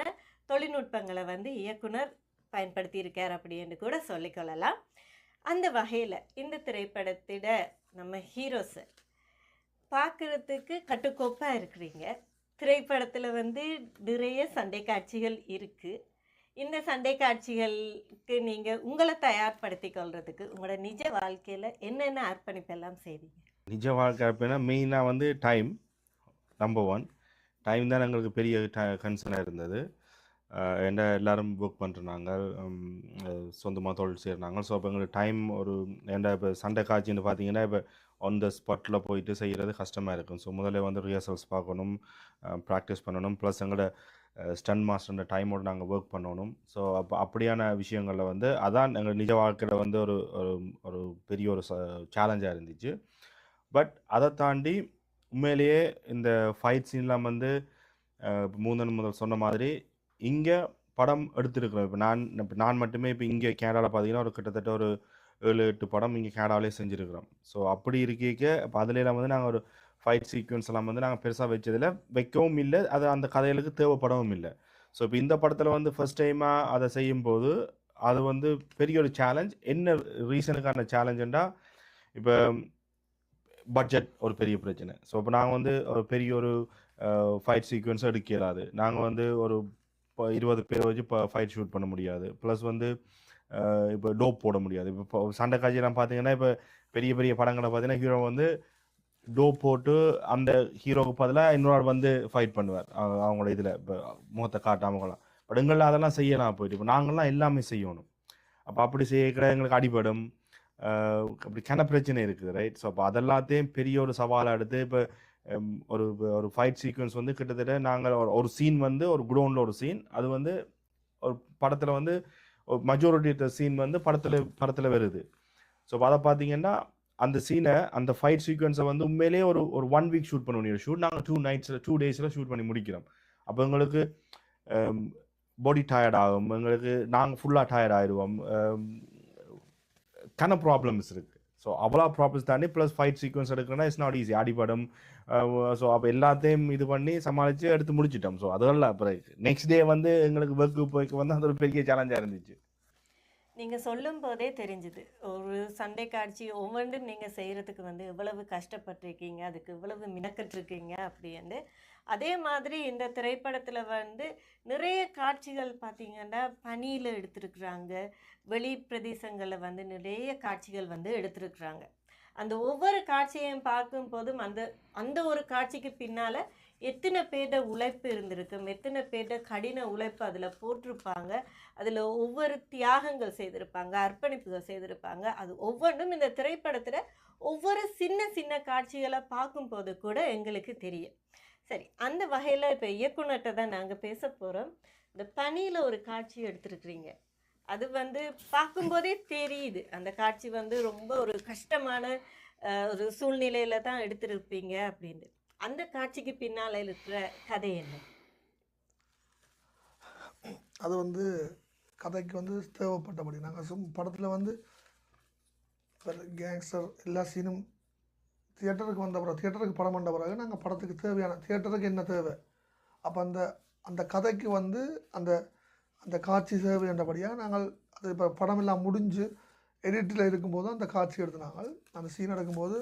Speaker 2: தொழில்நுட்பங்களை வந்து இயக்குனர் பயன்படுத்தியிருக்கார் அப்படின்னு கூட சொல்லிக்கொள்ளலாம். அந்த வகையில் இந்த திரைப்படத்திட நம்ம ஹீரோஸை பார்க்குறதுக்கு கட்டுக்கோப்பாக இருக்கிறீங்க. திரைப்படத்தில் வந்து நிறைய சண்டை காட்சிகள் இருக்குது. இந்த சண்டை காட்சிகளுக்கு நீங்கள் உங்களை தயார்படுத்தி கொள்றதுக்கு உங்களோட நிஜ வாழ்க்கையில் என்னென்ன அர்ப்பணிப்பெல்லாம் செய்வீங்க?
Speaker 4: நிஜ வாழ்க்கை அப்படின்னா மெயினாக வந்து டைம், நம்பர் 1 டைம் தான் எங்களுக்கு பெரிய கன்சர்னாக இருந்தது. ஏன்னா எல்லோரும் புக் பண்ணுறாங்க, சொந்தமாக தொழில் செய்கிறாங்க. ஸோ அப்போ எங்களுக்கு டைம் ஒரு ஏன்னா இப்போ சண்டை காட்சின்னு பார்த்தீங்கன்னா இப்போ ஆன் த ஸ்பாட்டில் போயிட்டு செய்கிறது கஷ்டமாக இருக்கும். ஸோ முதல்ல வந்து ரிஹர்சல்ஸ் பார்க்கணும், ப்ராக்டிஸ் பண்ணணும், ப்ளஸ் எங்களோட ஸ்டன் மாஸ்டர் டைமோடு நாங்கள் ஒர்க் பண்ணணும். ஸோ அப்படியான விஷயங்களில் வந்து அதான் எங்கள் நிஜ வாழ்க்கையில் வந்து ஒரு ஒரு பெரிய ஒரு சேலஞ்சாக இருந்துச்சு. பட் அதை தாண்டி உண்மையிலேயே இந்த ஃபைட் சீன்லாம் வந்து முதல் சொன்ன மாதிரி இங்கே படம் எடுத்துருக்குறோம். இப்போ நான் மட்டுமே இப்போ இங்கே கேனடாவில் பார்த்தீங்கன்னா ஒரு கிட்டத்தட்ட ஒரு 7-8 படம் இங்கே கேனடாவிலே செஞ்சுருக்கிறோம். ஸோ அப்படி இருக்க இப்போ அதுலாம் வந்து நாங்கள் ஒரு ஃபைட் சீக்வன்ஸ் எல்லாம் வந்து நாங்கள் பெருசாக வச்சதில் வைக்கவும் இல்லை, அது அந்த கதைகளுக்கு தேவைப்படவும் இல்லை. ஸோ இப்போ இந்த படத்தில் வந்து ஃபர்ஸ்ட் டைமாக அதை செய்யும்போது அது வந்து பெரிய ஒரு சேலஞ்ச். என்ன ரீசனுக்கான சேலஞ்சுண்டா இப்போ பட்ஜெட் ஒரு பெரிய பிரச்சனை. ஸோ இப்போ நாங்கள் வந்து ஒரு பெரிய ஒரு ஃபைட் சீக்வன்ஸும் எடுக்க இயலாது. நாங்கள் வந்து ஒரு 20 பேர் வச்சு இப்போ ஃபைட் ஷூட் பண்ண முடியாது. ப்ளஸ் வந்து இப்போ டோப் போட முடியாது. இப்போ சண்டை காட்சியெல்லாம் பார்த்தீங்கன்னா இப்போ பெரிய பெரிய படங்களை பார்த்தீங்கன்னா ஹீரோ வந்து டோப் போட்டு அந்த ஹீரோவுக்கு பதிலாக இன்னொரு வந்து ஃபைட் பண்ணுவார் அவங்களோட இதில் இப்போ முகத்தை காட்டாமலாம். பட் எங்களில் அதெல்லாம் செய்யலாம் போயிட்டு இப்போ நாங்கள்லாம் எல்லாமே செய்யணும். அப்போ அப்படி செய்ய எங்களுக்கு அடிபடும், அப்படி கன பிரச்சனை இருக்குது, ரைட்? ஸோ அப்போ அதெல்லாத்தையும் பெரிய ஒரு சவாலாக எடுத்து இப்போ ஒரு ஒரு ஃபைட் சீக்வன்ஸ் வந்து கிட்டத்தட்ட நாங்கள் ஒரு சீன் வந்து ஒரு குடோனில் ஒரு சீன், அது வந்து ஒரு படத்தில் வந்து ஒரு மெஜாரிட்டி சீன் வந்து படத்தில் வருது. ஸோ அதை பார்த்தீங்கன்னா அந்த சீனை, அந்த ஃபைட் சீக்வன்ஸை வந்து உண்மையிலேயே ஒரு 1 வீக் ஷூட் பண்ண வேண்டிய ஷூட் நாங்கள் 2 டேஸில் ஷூட் பண்ணி முடிக்கிறோம். அப்போ எங்களுக்கு பாடி டயர்ட் ஆகும், எங்களுக்கு நாங்கள் ஃபுல்லாக டயர்ட் ஆகிடுவோம், கன ப்ராப்ளம்ஸ் இருக்குது. ஸோ அவ்வளோ ப்ராப்ளம்ஸ் தாண்டி ப்ளஸ் ஃபைட் சீக்வன்ஸ் எடுக்கணும்னா இட்ஸ் நாட் ஈஸி, அடிபடும். ஸோ அப்போ எல்லாத்தையும் இது பண்ணி சமாளித்து எடுத்து முடிச்சிட்டோம். ஸோ அதெல்லாம் அப்புறம் நெக்ஸ்ட் டே வந்து எங்களுக்கு ஒர்க்கு போய்க்கு வந்து அது ஒரு பெரிய சேலஞ்சாக இருந்துச்சு.
Speaker 2: நீங்கள் சொல்லும் போதே தெரிஞ்சுது ஒரு சண்டை காட்சி ஒவ்வொன்றும் நீங்கள் செய்கிறதுக்கு வந்து எவ்வளவு கஷ்டப்பட்டிருக்கீங்க, அதுக்கு இவ்வளவு மினக்கட்டிருக்கீங்க அப்படின்னு. அதே மாதிரி இந்த திரைப்படத்தில் வந்து நிறைய காட்சிகள் பார்த்திங்கன்னா பனியில் எடுத்திருக்கிறாங்க, வெளி பிரதேசங்களில் வந்து நிறைய காட்சிகள் வந்து எடுத்திருக்கிறாங்க. அந்த ஒவ்வொரு காட்சியையும் பார்க்கும்போதும் அந்த அந்த ஒரு காட்சிக்கு பின்னால் எத்தனை பேர்ட உழைப்பு இருந்திருக்கும், எத்தனை பேர்ட கடின உழைப்பு அதில் போட்டிருப்பாங்க, அதில் ஒவ்வொரு தியாகங்கள் செய்திருப்பாங்க, அர்ப்பணிப்புகள் செய்திருப்பாங்க. அது ஒவ்வொன்றும் இந்த திரைப்படத்தில் ஒவ்வொரு சின்ன சின்ன காட்சிகளை பார்க்கும்போது கூட எங்களுக்கு தெரியும். சரி, அந்த வகையில் இப்போ இயக்குனர்கிட்ட தான் நாங்கள் பேச போகிறோம். இந்த பனியில் ஒரு காட்சி எடுத்துருக்குறீங்க, அது வந்து பார்க்கும்போதே தெரியுது அந்த காட்சி வந்து ரொம்ப ஒரு கஷ்டமான ஒரு சூழ்நிலையில் தான் எடுத்திருப்பீங்க அப்படின்னு. அந்த காட்சிக்கு பின்னால் இருக்கிற கதை என்ன?
Speaker 3: அது வந்து கதைக்கு வந்து தேவைப்பட்டபடி நாங்கள் படத்தில் வந்து கேங்ஸ்டர் எல்லா சீனும் தியேட்டருக்கு வந்த பிறகு, தியேட்டருக்கு படம் வந்த பிறகு நாங்கள் படத்துக்கு தேவையான தியேட்டருக்கு என்ன தேவை, அப்போ அந்த கதைக்கு வந்து அந்த அந்த காட்சி தேவை என்றபடியாக நாங்கள் அது இப்போ படம் எல்லாம் முடிஞ்சு எடிட்டில் இருக்கும்போது அந்த காட்சி எடுத்து நாங்கள் அந்த சீன் எடுக்கும்போது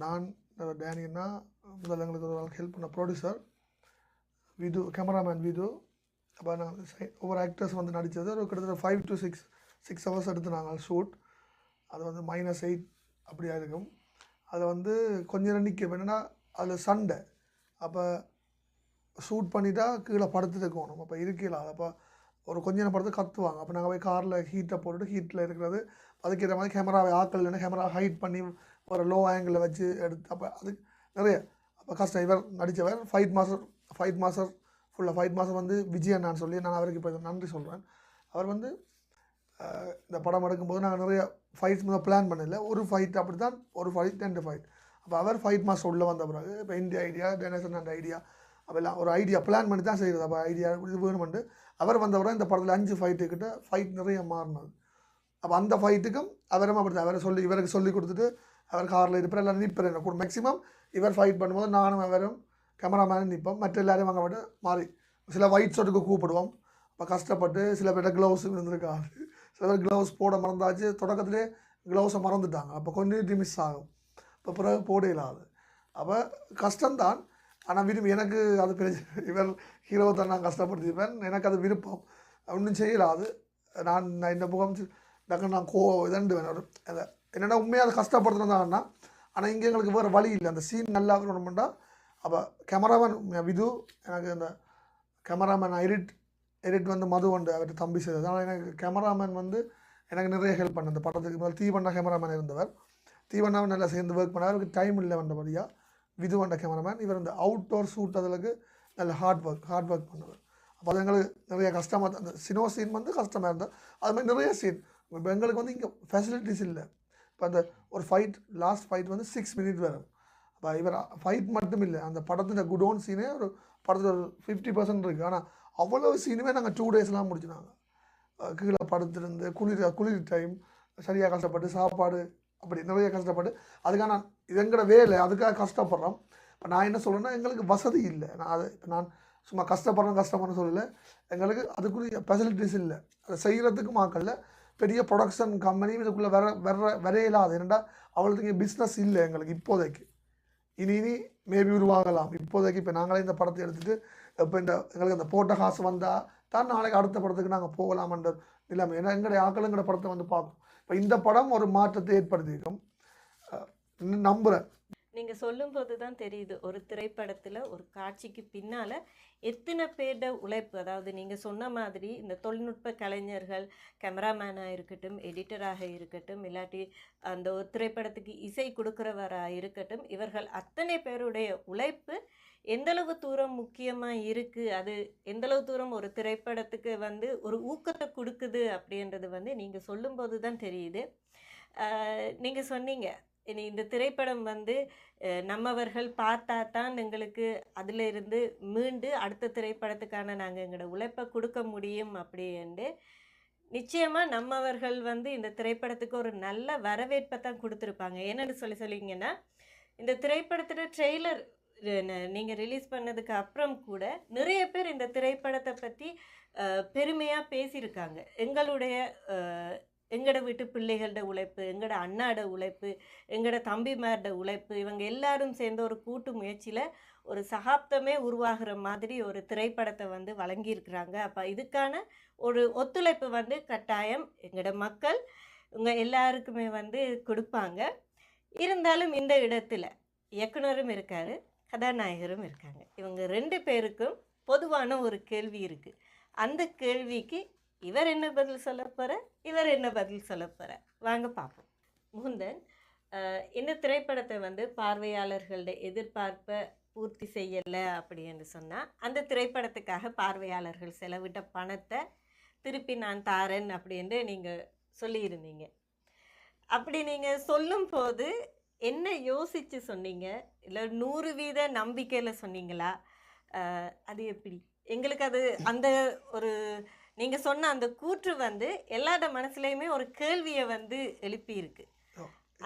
Speaker 3: நான் டேனியன்னா முதல்ல எங்களுக்கு ஒரு ஹெல்ப் பண்ண ப்ரொடியூசர் விது, கேமராமேன் விது. அப்போ நாங்கள் ஒவ்வொரு ஆக்டர்ஸ் வந்து நடித்தது ஒரு கிட்டத்தட்ட 5 to 6 ஹவர்ஸ் எடுத்து நாங்கள் ஷூட். அது வந்து -8 அப்படியா இருக்கும். அதில் வந்து கொஞ்சம் நேரம் நிற்க என்னென்னா அதில் சண்டை, அப்போ ஷூட் பண்ணிட்டா கீழே படுத்துட்டு இருக்கணும், அப்போ இருக்கலாம். அப்போ ஒரு கொஞ்ச நேரம் படுத்து கத்துவாங்க. அப்போ நாங்கள் போய் காரில் ஹீட்டை போட்டுட்டு ஹீட்டில் இருக்கிறது அதுக்கேற்ற மாதிரி கேமராவை ஆக்கள் இல்லைன்னா கேமரா ஹைட் பண்ணி ஒரு லோ ஆங்கிளில் வச்சு எடுத்து, அப்போ அது நிறைய அப்போ கஷ்டம். இவர் நடித்தவர் ஃபைட் மாஸ்டர் ஃபுல்லாக ஃபைட் மாஸ்டர் வந்து விஜயண்ணான்னு சொல்லி நான் அவருக்கு இப்போ நன்றி சொல்கிறேன். அவர் வந்து இந்த படம் எடுக்கும்போது நாங்கள் நிறைய ஃபைட்ஸ் முதல் பிளான் பண்ணல, ஒரு ஃபைட் அப்படி தான், ஒரு ஃபைட் 2 ஃபைட். அப்போ அவர் ஃபைட் மாஸ்டர் உள்ளே வந்த பிறகு இப்போ இந்தியா ஐடியா, கணேசன் அந்த ஐடியா, அப்போல்லாம் ஒரு ஐடியா பிளான் பண்ணி தான் செய்கிறது. அப்போ ஐடியா இது வேணுமெண்டு அவர் வந்தவரை இந்த படத்தில் 5 ஃபைட்டுக்கிட்ட ஃபைட் நிறைய மாறினது. அப்போ அந்த ஃபைட்டுக்கும் அவரும் அப்படி தான் இவருக்கு சொல்லி கொடுத்துட்டு அவர் காரில் இருப்பார், எல்லோரும் நிற்பார். என்ன கூட மேக்ஸிமம் இவர் ஃபைட் பண்ணும்போது நானும் அவரும் கேமராமேனும் நிற்போம், மற்ற எல்லாரையும் வாங்க விட்டு மாறி சில ஒயிட் ஷர்ட்டுக்கு கூப்பிடுவோம். அப்போ கஷ்டப்பட்டு சில பேர்ட்ட க்ளவுஸ் இருந்திருக்காது, சில பேர் க்ளவுஸ் போட மறந்தாச்சு, தொடக்கத்திலே க்ளவுஸை மறந்துட்டாங்க, அப்போ கொஞ்சம் மிஸ் ஆகும், இப்போ பிறகு போட இல்லாது. அப்போ கஷ்டம்தான், ஆனால் விரும்பி எனக்கு அது பெரிய இவர் ஹீரோ தான் நான் கஷ்டப்படுத்திப்பேன், எனக்கு அது விருப்பம், ஒன்றும் செய்யலாது. நான் இந்த முகம் டக்குன்னு நான் இதண்டுவேன். ஒரு என்னென்னா உண்மையாக அதை கஷ்டப்படுத்துனதான்னா, ஆனால் இங்கே எங்களுக்கு வேறு வழி இல்லை, அந்த சீன் நல்லா இருக்கணும்னா. அப்போ கேமராமேன் விது, எனக்கு அந்த கேமராமேன் எடிட் வந்து மது உண்டு அவர்கிட்ட தம்பி செய்தது. ஆனால் எனக்கு கேமராமேன் வந்து எனக்கு நிறைய ஹெல்ப் பண்ண. அந்த படத்துக்கு முதல் தீவண்ணா கேமராமேன் இருந்தவர், தீவண்ணாவும் நல்லா சேர்ந்து ஒர்க் பண்ணார், அவருக்கு டைம் இல்லை வந்தபடியாக விது வந்த கேமராமேன். இவர் இந்த அவுட்டோர் ஷூட் அதிலுக்கு நல்ல ஹார்ட் ஒர்க் பண்ணுவார். அப்போ அது எங்களுக்கு நிறைய கஷ்டமாக, அந்த சினோ சீன் வந்து கஷ்டமாக இருந்தது. அது மாதிரி நிறைய சீன் இப்போ எங்களுக்கு வந்து இங்கே ஃபெசிலிட்டிஸ் இல்லை. இப்போ அந்த ஒரு லாஸ்ட் ஃபைட் வந்து 6 minutes வரும். அப்போ இவர் ஃபைட் மட்டும் இல்லை, அந்த படத்தில் குடோன் சீனே ஒரு படத்தில் ஒரு 50% இருக்குது. ஆனால் அவ்வளோ சீனுமே நாங்கள் 2 daysலாம் முடிச்சுனாங்க. கீழே படுத்துருந்து குளிர் டைம் சரியாக கஷ்டப்பட்டு சாப்பாடு அப்படி நிறைய கஷ்டப்பட்டு அதுக்காக நான் எங்களோட வேலை அதுக்காக கஷ்டப்படுறோம். இப்போ நான் என்ன சொல்கிறேன்னா, எங்களுக்கு வசதி இல்லை. நான் சும்மா கஷ்டப்படுறேன்னு சொல்லலை, எங்களுக்கு அதுக்குரிய ஃபெசிலிட்டிஸ் இல்லை, அதை செய்கிறதுக்கும் ஆக்கல்ல. பெரிய ப்ரொடக்ஷன் கம்பெனி இதுக்குள்ளே வரையில்லாது, என்னென்னா அவ்வளோத்துக்கு பிஸ்னஸ் இல்லை எங்களுக்கு இப்போதைக்கு. இனி மேபி உருவாகலாம். இப்போதைக்கு இப்போ நாங்களே இந்த படத்தை எடுத்துகிட்டு இப்போ எங்களுக்கு அந்த போட்ட காசு வந்தால் தான் நாளைக்கு அடுத்த படத்துக்கு நாங்கள் போகலாம்ன்ற நிலைமை. ஏன்னா எங்களுடைய ஆக்களுங்கிற படத்தை வந்து பார்க்கும். இப்போ இந்த படம் ஒரு மாற்றத்தை ஏற்படுத்தியிருக்கும் நம்புகிறேன்.
Speaker 2: நீங்கள் சொல்லும்போது தான் தெரியுது ஒரு திரைப்படத்தில் ஒரு காட்சிக்கு பின்னால் எத்தனை பேர்ட உழைப்பு. அதாவது நீங்கள் சொன்ன மாதிரி இந்த தொழில்நுட்ப கலைஞர்கள், கேமராமேனாக இருக்கட்டும், எடிட்டராக இருக்கட்டும், இல்லாட்டி அந்த ஒரு திரைப்படத்துக்கு இசை கொடுக்குறவராக இருக்கட்டும், இவர்கள் அத்தனை பேருடைய உழைப்பு எந்தளவு தூரம் முக்கியமாக இருக்குது, அது எந்தளவு தூரம் ஒரு திரைப்படத்துக்கு வந்து ஒரு ஊக்கத்தை கொடுக்குது அப்படின்றது வந்து நீங்கள் சொல்லும்போது தான் தெரியுது. நீங்கள் சொன்னீங்க, இனி இந்த திரைப்படம் வந்து நம்மவர்கள் பார்த்தா தான் எங்களுக்கு அதில் இருந்து மீண்டு அடுத்த திரைப்படத்துக்கான நாங்கள் எங்களோட உழைப்பை கொடுக்க முடியும் அப்படின்ட்டு. நிச்சயமாக நம்மவர்கள் வந்து இந்த திரைப்படத்துக்கு ஒரு நல்ல வரவேற்பை தான் கொடுத்துருப்பாங்க. என்னென்னு சொல்லிங்கன்னா, இந்த திரைப்படத்தோட ட்ரெய்லர் நீங்கள் ரிலீஸ் பண்ணதுக்கு அப்புறம் கூட நிறைய பேர் இந்த திரைப்படத்தை பற்றி பெருமையாக பேசியிருக்காங்க. எங்களோட வீட்டு பிள்ளைகளோட உழைப்பு, எங்களோட அண்ணாட உழைப்பு, எங்களோட தம்பிமாரோட உழைப்பு, இவங்க எல்லாரும் சேர்ந்த ஒரு கூட்டு முயற்சியில் ஒரு சகாப்தமே உருவாகிற மாதிரி ஒரு திரைப்படத்தை வந்து வழங்கியிருக்கிறாங்க. அப்போ இதுக்கான ஒரு ஒத்துழைப்பு வந்து கட்டாயம் எங்களோட மக்கள் இவங்க எல்லாருக்குமே வந்து கொடுப்பாங்க. இருந்தாலும் இந்த இடத்துல இயக்குனரும் இருக்கார், கதாநாயகரும் இருக்காங்க. இவங்க 2 பேருக்கும் பொதுவான ஒரு கேள்வி இருக்குது. அந்த கேள்விக்கு இவர் என்ன பதில் சொல்ல போகிற, இவர் என்ன பதில் சொல்ல போகிற, வாங்க பார்ப்போம். முகுந்தன், இந்த திரைப்படத்தை வந்து பார்வையாளர்களோட எதிர்பார்ப்பை பூர்த்தி செய்யலை அப்படின்னு சொன்னால், அந்த திரைப்படத்துக்காக பார்வையாளர்கள் செலவிட்ட பணத்தை திருப்பி நான் தாரேன் அப்படின்ட்டு நீங்கள் சொல்லியிருந்தீங்க. அப்படி நீங்கள் சொல்லும்போது என்ன யோசித்து சொன்னீங்க, இல்லை 100% நம்பிக்கையில் சொன்னீங்களா? அது எப்படி? எங்களுக்கு அது அந்த ஒரு நீங்கள் சொன்ன அந்த கூற்று வந்து எல்லாரோட மனசுலையுமே ஒரு கேள்வியை வந்து எழுப்பியிருக்கு.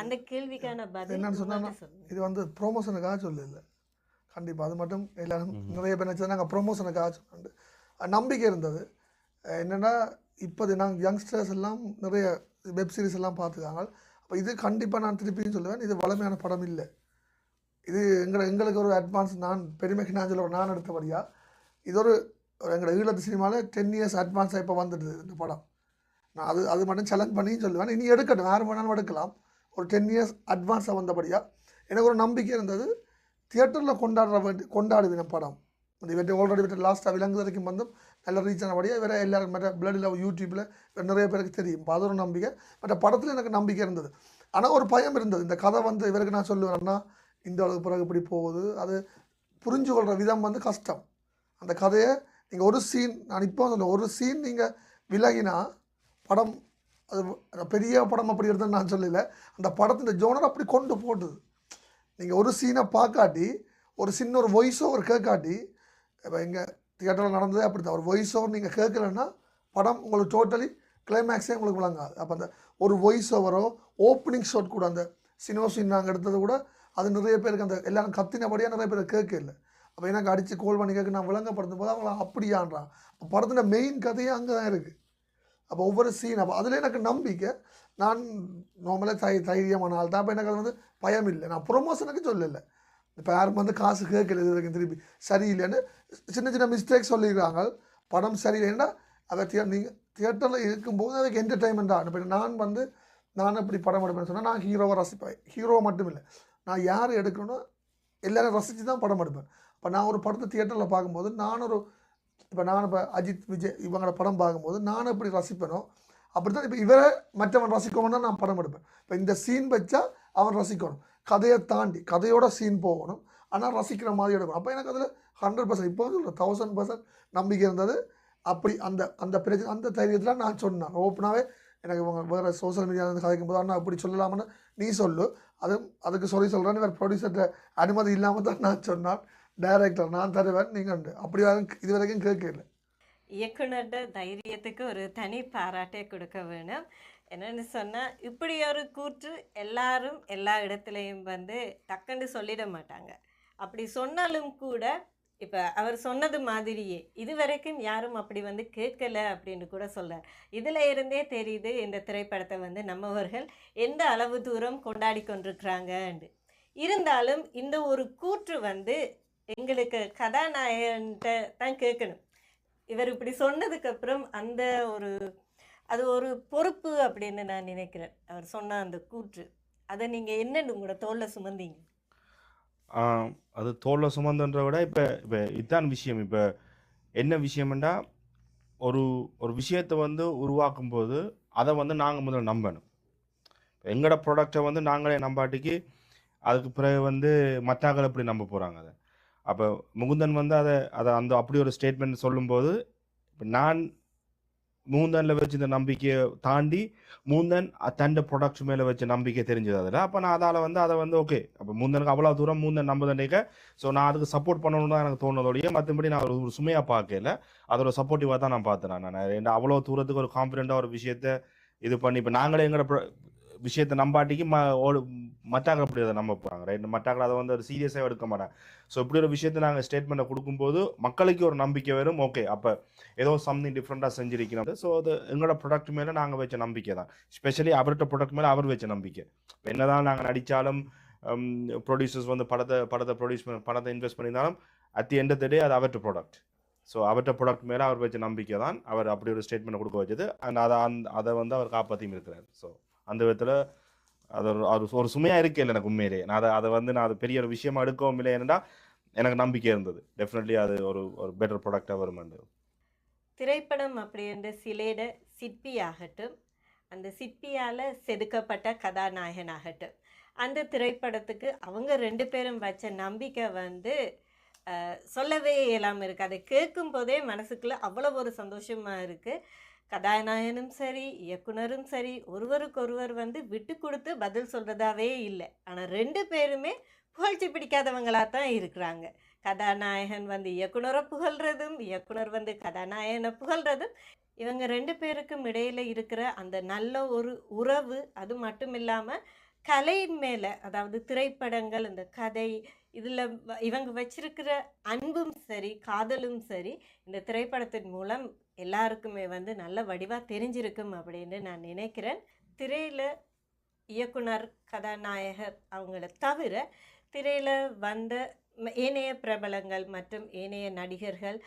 Speaker 2: அந்த கேள்விக்கான பதில்
Speaker 3: என்னன்னு சொன்னால், இது வந்து ப்ரொமோஷனுக்காக சொல்லல. கண்டிப்பாக அது மட்டும் எல்லாரும் நிறைய பேர் நினச்சது நாங்கள் ப்ரொமோஷனுக்காக சொன்னோம். நம்பிக்கை இருந்தது. என்னென்னா, இப்போ நாங்கள் யங்ஸ்டர்ஸ் எல்லாம் நிறைய வெப் சீரிஸ் எல்லாம் பார்த்துக்காங்க. அப்போ இது கண்டிப்பாக நான் திருப்பியும் சொல்லுவேன், இது வளமையான படம் இல்லை. இது எங்களுக்கு ஒரு அட்வான்ஸ். நான் பெருமைக்கு நான் சொல்லுவேன், நான் எடுத்தபடியாக இது ஒரு எங்களோட ஈழத்து சினிமாவில் 10 years அட்வான்ஸாக இப்போ வந்துடுது இந்த படம். நான் அது மட்டும் சேலஞ்ச் பண்ணியும் சொல்லுவேன். இனி எடுக்கட்டும், யார் வேணாலும் எடுக்கலாம். ஒரு 10 years அட்வான்ஸாக வந்தபடியாக எனக்கு ஒரு நம்பிக்கை இருந்தது. தியேட்டரில் கொண்டாடுவேன் படம். இவற்றை ஆல்ரெடி இவற்றை லாஸ்ட்டாக விலங்கு வரைக்கும் வந்து நல்ல ரீச் ஆனபடியாக வேறு எல்லாரும் மற்ற பிளடில் யூடியூப்பில் நிறைய பேருக்கு தெரியும். அது ஒரு நம்பிக்கை. மற்ற படத்தில் எனக்கு நம்பிக்கை இருந்தது. ஆனால் ஒரு பயம் இருந்தது. இந்த கதை வந்து இவருக்கு நான் சொல்லுவேன்னா, இந்த அளவுக்கு பிறகு இப்படி போகுது, அது புரிஞ்சு கொள்கிற விதம் வந்து கஷ்டம். அந்த கதையை நீங்கள் ஒரு சீன், நான் இப்போ சொல்லுவேன், ஒரு சீன் நீங்கள் விலகினா படம் அது பெரிய படம் அப்படி இருந்ததுன்னு நான் சொல்லலை. அந்த படத்தின் ஜோனர் அப்படி கொண்டு போட்டுது. நீங்கள் ஒரு சீனை பார்க்காட்டி, ஒரு சின்ன ஒரு வாய்ஸ் ஓவர் கேட்காட்டி, இப்போ எங்கள் தியேட்டரில் நடந்ததே அப்படி தான். ஒரு வாய்ஸ் ஓவர் நீங்கள் கேட்கலன்னா படம் உங்களுக்கு டோட்டலி கிளைமேக்ஸே உங்களுக்கு விளங்காது. அப்போ அந்த ஒரு வாய்ஸ் ஓவரோ ஓப்பனிங் ஷாட் கூட, அந்த சினிமா சீன் நாங்கள் எடுத்தது கூட, அது நிறைய பேருக்கு அந்த எல்லாரும் கத்தினபடியாக நிறைய பேர் கேட்கல. அப்போ எனக்கு அடித்து கோல் பண்ணி கேட்க நான் விளங்கப்படுத்தும் போது அவங்கள அப்படியான்றான். படத்தின் மெயின் கதையே அங்கே தான் இருக்குது. அப்போ ஒவ்வொரு சீன், அப்போ அதில் எனக்கு நம்பிக்கை. நான் நார்மலாக தைரியமான ஆள் தான். அப்போ எனக்கு அது வந்து பயம் இல்லை. நான் ப்ரொமோஷனுக்கு சொல்லலை. இப்போ யாரும் வந்து காசு கேட்கல இது வரைக்கும் திருப்பி சரியில்லைன்னு சின்ன சின்ன மிஸ்டேக் சொல்லியிருக்காங்க. படம் சரியில்லைன்னா அதை நீங்கள் தியேட்டரில் இருக்கும்போது அதுக்கு என்டர்டைன்மெண்ட் ஆகணும். இப்போ நான் எப்படி படம் எடுப்பேன்னு சொன்னால், நான் ஹீரோவை ரசிப்பேன். ஹீரோ மட்டும் இல்லை, நான் யார் எடுக்கணும்னா எல்லோரும் ரசித்து தான் படம் எடுப்பேன். இப்போ நான் ஒரு படத்தை தியேட்டரில் பார்க்கும்போது இப்போ அஜித், விஜய் இவங்களோட படம் பார்க்கும்போது நான் எப்படி ரசிப்பேனோ அப்படி தான் இப்போ இவரை மற்றவன் ரசிக்கணும்னா நான் படம் எடுப்பேன். இப்போ இந்த சீன் வச்சா அவன் ரசிக்கணும், கதையை தாண்டி கதையோட சீன் போகணும், ஆனால் ரசிக்கிற மாதிரி எடுக்கணும். அப்போ எனக்கு அதில் 100%, இப்போ 1000% நம்பிக்கை இருந்தது. அப்படி அந்த பிரச்சனை, அந்த தைரியத்தில் நான் சொன்னேன் ஓப்பனாகவே. எனக்கு இவங்க வேறு சோஷியல் மீடியாவில் கதைக்கும் போது அண்ணா அப்படி சொல்லலாம்னு நீ சொல்லு, அதுக்கு சொல்கிறேன்னு வேறு ப்ரொடியூசர்கிட்ட அனுமதி இல்லாமல் தான் நான் சொன்னான். டைரக்டர் நான் தருவேன், நீங்கள் அப்படி இது வரைக்கும் கேட்கல.
Speaker 2: இயக்குனரோட தைரியத்துக்கு ஒரு தனி பாராட்டே கொடுக்க வேணும். என்னென்னு சொன்னால், இப்படி ஒரு கூற்று எல்லாரும் எல்லா இடத்துலையும் வந்து டக்குன்னு சொல்லிட மாட்டாங்க. அப்படி சொன்னாலும் கூட இப்போ அவர் சொன்னது மாதிரியே இது வரைக்கும் யாரும் அப்படி வந்து கேட்கலை அப்படின்னு கூட சொல்கிறார். இதில் இருந்தே தெரியுது இந்த திரைப்படத்தை வந்து நம்மவர்கள் எந்த அளவு தூரம் கொண்டாடி கொண்டிருக்கிறாங்கன்னு. இருந்தாலும் இந்த ஒரு கூற்று வந்து எங்களுக்கு கதாநாயகன்கிட்ட தான் கேட்கணும். இவர் இப்படி சொன்னதுக்கப்புறம் அது ஒரு பொறுப்பு அப்படின்னு நான் நினைக்கிறேன். அவர் சொன்ன அந்த கூற்று, அதை நீங்கள் என்னன்னு உங்களோட தோளில் சுமந்தீங்க?
Speaker 4: அது தோளில் சுமந்துன்ற விட இப்போ இப்போ இதுதான் விஷயம். இப்போ என்ன விஷயம்னா, ஒரு ஒரு விஷயத்தை வந்து உருவாக்கும் போது அதை வந்து நாங்கள் முதல்ல நம்பணும். எங்களோட ப்ராடக்டை வந்து நாங்களே நம்பாட்டிக்கு அதுக்கு பிறகு வந்து மற்றாக்கள் எப்படி நம்ப போகிறாங்க அதை. அப்போ முகுந்தன் வந்து அதை அதை அந்த அப்படி ஒரு ஸ்டேட்மெண்ட் சொல்லும்போது, இப்போ நான் மூந்தனில் வச்சு இந்த நம்பிக்கையை தாண்டி மூந்தன் தண்ட ப்ராடக்ட்ஸ் மேலே வச்ச நம்பிக்கை தெரிஞ்சது அதில். அப்போ நான் அதால் வந்து அதை வந்து ஓகே, அப்போ மூந்தனுக்கு அவ்வளோ தூரம் மூந்தன் நம்புதன்னைக்க, ஸோ நான் அதுக்கு சப்போர்ட் பண்ணணும்னு தான் எனக்கு தோணுதோடைய, மற்றபடி நான் ஒரு சுமையாக பார்க்கல, அதோட சப்போர்ட்டிவாக தான் நான் பார்த்தேன். நான் அவ்வளோ தூரத்துக்கு ஒரு கான்ஃபிடென்ட்டாக ஒரு விஷயத்தை இது பண்ணி, இப்போ நாங்களே எங்களோட விஷயத்தை நம்பாட்டிக்கு மற்றாக்கள் அப்படி அதை நம்ப போகிறாங்க, ரைட்? மற்றாக்கள் அதை வந்து ஒரு சீரியஸாக எடுக்க மாட்டாங்க. ஸோ இப்படி ஒரு விஷயத்தை நாங்கள் ஸ்டேட்மெண்ட்டை கொடுக்கும்போது மக்களுக்கு ஒரு நம்பிக்கை வரும், ஓகே அப்போ ஏதோ சம்திங் டிஃப்ரெண்ட்டாக செஞ்சிருக்கணும். ஸோ அது எங்களோட ப்ராடக்ட் மேலே நாங்கள் வச்ச நம்பிக்கை தான், ஸ்பெஷலி அவர்கிட்ட ப்ராடக்ட் மேலே அவர் வச்ச நம்பிக்கை. என்ன தான் நாங்கள் நடித்தாலும் ப்ரொடியூசர்ஸ் வந்து படத்தை இன்வெஸ்ட் பண்ணியிருந்தாலும் at the end of the day அது அவர்கிட்ட ப்ராடக்ட். ஸோ அவர்கிட்ட ப்ராடக்ட் மேலே அவர் வச்ச நம்பிக்கை தான் அவர் அப்படி ஒரு ஸ்டேட்மெண்ட் கொடுக்க வச்சது. அண்ட் அதை வந்து அவர் காப்பாற்றியும் இருக்கிறார். ஸோ அந்த விதத்தில் அது ஒரு சுமையாக இருக்கே இல்லை எனக்கு உண்மையிலேயே. நான் அதை வந்து நான் அது பெரிய ஒரு விஷயமா எடுக்கவும் இல்லை, ஏன்னா எனக்கு நம்பிக்கை இருந்தது டெஃபினெட்லி அது ஒரு பெட்டர் ப்ராடக்டாக வருமெண்டு.
Speaker 2: திரைப்படம் அப்படி என்று சிலையிட சிற்பி ஆகட்டும், அந்த சிற்பியால் செதுக்கப்பட்ட கதாநாயகன் ஆகட்டும், அந்த திரைப்படத்துக்கு அவங்க 2 பேரும் வச்ச நம்பிக்கை வந்து சொல்லவே இயலாமல் இருக்குது. அதை கேட்கும் போதே மனசுக்குள்ளே அவ்வளோ ஒரு சந்தோஷமாக இருக்குது. கதாநாயகனும் சரி, இயக்குனரும் சரி, ஒருவருக்கொருவர் வந்து விட்டு கொடுத்து பதில் சொல்கிறதாவே இல்லை. ஆனால் 2 பேருமே புகழ்ச்சி பிடிக்காதவங்களாக தான் இருக்கிறாங்க. கதாநாயகன் வந்து இயக்குனரை புகழ்கிறதும், இயக்குனர் வந்து கதாநாயகனை புகழ்கிறதும், இவங்க 2 பேருக்கும் இடையில் இருக்கிற அந்த நல்ல ஒரு உறவு, அது மட்டும் இல்லாமல் கலையின் மேலே, அதாவது திரைப்படங்கள், இந்த கதை, இதில் இவங்க வச்சிருக்கிற அன்பும் சரி, காதலும் சரி, இந்த திரைப்படத்தின் மூலம் எல்லாருக்குமே வந்து நல்ல வடிவாக தெரிஞ்சிருக்கும் அப்படின்னு நான் நினைக்கிறேன். திரையில் இயக்குனர், கதாநாயகர் அவங்கள தவிர திரையில் வந்த ஏனைய பிரபலங்கள் மற்றும் ஏனைய நடிகர்கள்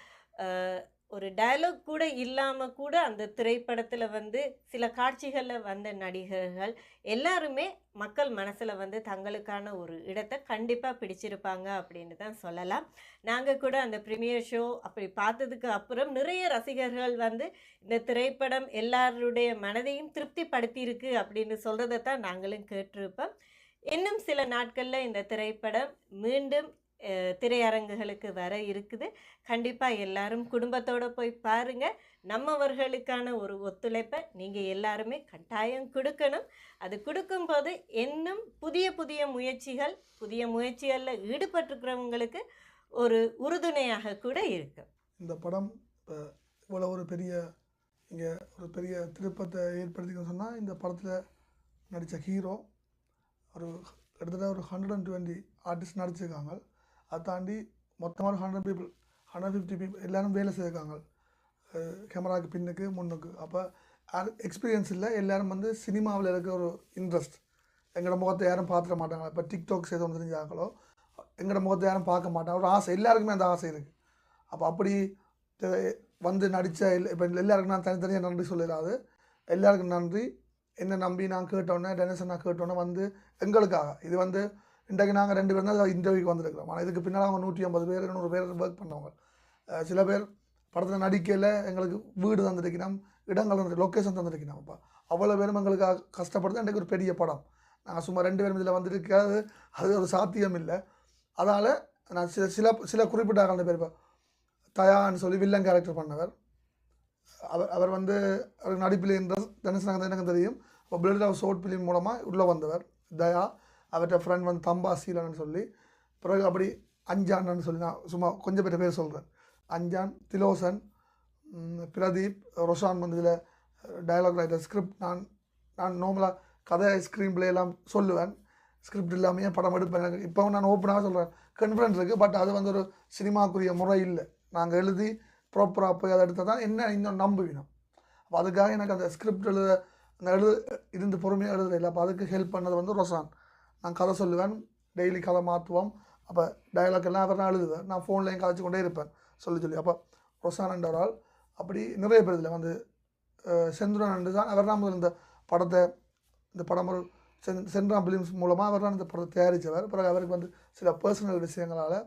Speaker 2: ஒரு டயலாக் கூட இல்லாமல் கூட அந்த திரைப்படத்தில் வந்து சில காட்சிகளில் வந்த நடிகர்கள் எல்லாருமே மக்கள் மனசில் வந்து தங்களுக்கான ஒரு இடத்தை கண்டிப்பாக பிடிச்சிருப்பாங்க அப்படின்னு தான் சொல்லலாம். நாங்கள் கூட அந்த ப்ரீமியர் ஷோ அப்படி பார்த்ததுக்கு அப்புறம் நிறைய ரசிகர்கள் வந்து இந்த திரைப்படம் எல்லாருடைய மனதையும் திருப்திப்படுத்தியிருக்கு அப்படின்னு சொல்கிறத தான் நாங்களும் கேட்டிருப்போம். இன்னும் சில நாட்களில் இந்த திரைப்படம் மீண்டும் திரையரங்குகளுக்கு வர இருக்குது. கண்டிப்பாக எல்லாரும் குடும்பத்தோடு போய் பாருங்கள். நம்மவர்களுக்கான ஒரு ஒத்துழைப்பை நீங்கள் எல்லாருமே கட்டாயம் கொடுக்கணும். அது கொடுக்கும்போது இன்னும் புதிய புதிய முயற்சிகளில் ஈடுபட்டிருக்கிறவங்களுக்கு ஒரு உறுதுணையாக கூட இருக்கும்.
Speaker 3: இந்த படம் இப்போ இவ்வளோ ஒரு பெரிய திருப்பத்தை ஏற்படுத்திக்கணும்னு சொன்னால், இந்த படத்தில் நடித்த ஹீரோ கிட்டத்தட்ட ஒரு 120 ஆர்டிஸ்ட் நடிச்சிருக்காங்க. அதை தாண்டி மொத்தமாக 150 பீப்புள் எல்லோரும் வேலை செய்திருக்காங்க, கேமராவுக்கு பின்னுக்கு முன்னுக்கு. அப்போ எக்ஸ்பீரியன்ஸ் இல்லை, எல்லோரும் வந்து சினிமாவில் இருக்க ஒரு இன்ட்ரெஸ்ட். எங்களோட முகத்தை யாரும் பார்த்துட மாட்டாங்க. இப்போ டிக்டாக் செய்து ஒன்று தெரிஞ்சாங்களோ எங்களோட முகத்தை யாரும் பார்க்க மாட்டாங்க, ஒரு ஆசை, எல்லாருக்குமே அந்த ஆசை இருக்குது. அப்போ அப்படி வந்து நடித்த இப்போ எல்லாருக்கும் நான் தனித்தனியாக நன்றி சொல்லிடாது, எல்லாருக்கும் நன்றி. என்னை நம்பி நான் கேட்டோன்னே, டெனிசன் நான் கேட்டோன்னே வந்து எங்களுக்காக இது வந்து இன்றைக்கு நாங்கள் 2 பேர் தான் இன்டர்வியூக்கு வந்துருக்கிறோம். ஆனால் இதுக்கு பின்னால் அவங்க 150 பேர் 200 பேர் ஒர்க் பண்ணவங்க. சில பேர் படத்தில் நடிக்கையில் எங்களுக்கு வீடு தந்துருக்கணும், இடங்கள் தந்து, லொக்கேஷன் தந்துருக்கணும். அப்போ அவ்வளோ பேரும் எங்களுக்காக கஷ்டப்படுறது. இன்றைக்கு ஒரு பெரிய படம், நாங்கள் சும்மா 2 பேரும் இதில் வந்துருக்காது, அது ஒரு சாத்தியம் இல்லை. அதனால் நான் சில குறிப்பிட்ட 2 பேர், இப்போ தயான்னு சொல்லி வில்லன் கேரக்டர் பண்ணவர், அவர் வந்து அவர் நடிப்பில் இன்ட்ரெஸ்ட் தனுஷ் எனக்கு தெரியும். இப்போ பிளட் ஆஃப் ஷார்ட் ஃபிலிம் மூலமாக உள்ளே வந்தவர் தயா. அவர்கிட்ட ஃப்ரெண்ட் வந்து தம்பா சீலன்னு சொல்லி, பிறகு அப்படி அஞ்சான்னு சொல்லி, நான் சும்மா கொஞ்சம் பேர் சொல்கிறேன். அஞ்சான், திலோசன், பிரதீப், ரொஷான் வந்து இதில் டயலாக் ரைட்டர். ஸ்கிரிப்ட் நான் நார்மலாக கதை ஸ்க்ரீன் பிளே எல்லாம் சொல்லுவேன், ஸ்கிரிப்ட் இல்லாமையே படம் எடுப்பேன். எனக்கு இப்போ நான் ஓப்பனாக சொல்கிறேன், கான்ஃபிடன்ஸ் இருக்குது. பட் அது வந்து ஒரு சினிமாக்குரிய முறை இல்லை. நாங்கள் எழுதி ப்ராப்பராக போய் அதை எடுத்தால் தான் என்ன இன்னும் நம்புவினோம். அப்போ அதுக்காக எனக்கு அந்த ஸ்கிரிப்ட் இருந்து பொறுமையாக எழுதுறதில்லை. அப்போ அதுக்கு ஹெல்ப் பண்ணது வந்து ரொஷான். நான் கதை சொல்லுவேன், டெய்லி கதை மாற்றுவோம். அப்போ டயலாக் எல்லாம் அவர் நான் எழுதுவேன், நான் ஃபோன்லேயும் கதைச்சு கொண்டே இருப்பேன் சொல்லி. அப்போ ரொஷான் என்ற ஒரு ஆள், அப்படி நிறைய பேர் இதில் வந்து செந்துரன் என்று தான் அவர் தான் முதல் இந்த படம் ஒரு சென்ட்ராம் ஃபிலிம்ஸ் மூலமாக அவர் தான் இந்த படத்தை தயாரித்தவர். பிறகு அவருக்கு வந்து சில பர்சனல் விஷயங்களால்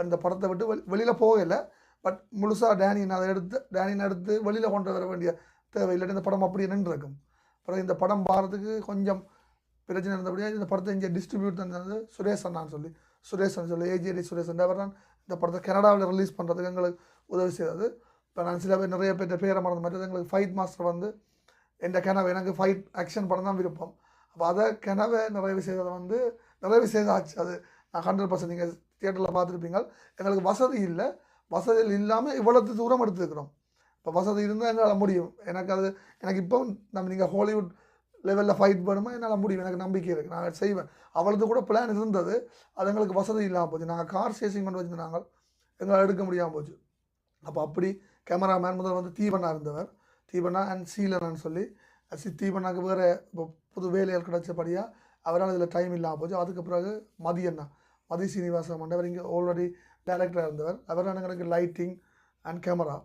Speaker 3: அந்த படத்தை விட்டு வெளியில் போகலை. பட் முழுசாக டேனியை எடுத்து வெளியில் கொண்டு வர வேண்டிய தேவை இல்லாட்டி இந்த படம் அப்படியே நின்றுருக்கும். பிறகு இந்த படம் பாரத்துக்கு கொஞ்சம் பிரச்சனை இருந்தபடியாக இந்த படத்தை இங்கே டிஸ்ட்ரிபியூட் பண்ணது சுரேஷ் சொல்லி ஏஜிடி சுரேஷ் அவர் தான் இந்த படத்தை கனடாவில் ரிலீஸ் பண்ணுறதுக்கு எங்களுக்கு உதவி செய்தது. இப்போ நான் சில பேர் நிறைய பேர் பேரை மறந்து மாதிரி எங்களுக்கு ஃபைட் மாஸ்டர் வந்து என் கனவு எனக்கு ஃபைட் ஆக்ஷன் படம் தான் விருப்பம். அப்போ அதை கனவை நிறைவு செய்தாச்சு. அது நான் 100% நீங்கள் தியேட்டரில் பார்த்துருப்பீங்க. எங்களுக்கு வசதியில் இல்லாமல் இவ்வளவு தூரம் எடுத்துக்கிறோம். இப்போ வசதி இருந்தால் எங்களால் முடியும். எனக்கு இப்போ நீங்கள் ஹாலிவுட் லெவலில் ஃபைட் பண்ணுமா என்னால் முடியும். எனக்கு நம்பிக்கை இருக்குது, நான் செய்வேன். அவ்வளவு கூட பிளான் இருந்தது. அது எங்களுக்கு வசதி இல்லாமல் போச்சு. நாங்கள் கார் சேசிங் பண்ணி வச்சுருந்தாங்க, எங்களால் எடுக்க முடியாமல் போச்சு. அப்போ அப்படி கேமராமேன் முதல்ல வந்து தீபனா அண்ட் சீலன்னு சொல்லி தீபனாக்கு வேறு இப்போ புது வேலைகள் கிடைச்சபடியாக அவரால் இதில் டைம் இல்லாமல் போச்சு. அதுக்கு பிறகு மதி சீனிவாசன் அவர் இங்கே ஆல்ரெடி டைரக்டராக இருந்தவர். அவர் எனக்கு லைட்டிங் அண்ட் கேமரா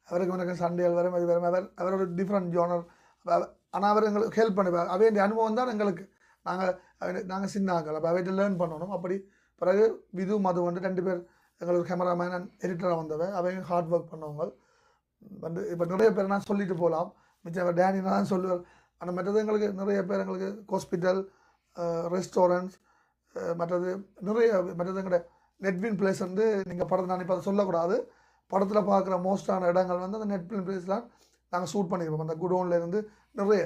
Speaker 3: அவருக்கு எனக்கு சண்டைகள் வரும் அது வரும். அவர் ஒரு டிஃப்ரெண்ட் ஜோனர். ஆனால் அவர் எங்களுக்கு ஹெல்ப் பண்ணுவார். அவைய அனுபவம் தான் எங்களுக்கு. நாங்கள் சின்ன ஆக்கள். அப்போ அவைகிட்ட லேர்ன் பண்ணணும். அப்படி பிறகு விது மது வந்து 2 பேர் எங்களுக்கு கேமராமேன் அண்ட் எடிட்டராக வந்தவர். அவங்க ஹார்ட் ஒர்க் பண்ணவங்க வந்து இப்போ நிறைய பேர் நான் சொல்லிட்டு போகலாம். மிச்சம் டேனினா தான் சொல்லுவார். ஆனால் மற்றது எங்களுக்கு நிறைய பேர் எங்களுக்கு ஹாஸ்பிட்டல், ரெஸ்டாரண்ட்ஸ், மற்றது எங்களோட நெட்வின் பிளேஸ் வந்து நீங்கள் படத்தை நான் இப்போ அதை சொல்லக்கூடாது. படத்தில் பார்க்குற மோஸ்டான இடங்கள் வந்து அந்த நெட்வின் பிளேஸ்லாம் நாங்கள் ஷூட் பண்ணியிருப்போம் அந்த குடோன்லேருந்து நிறைய.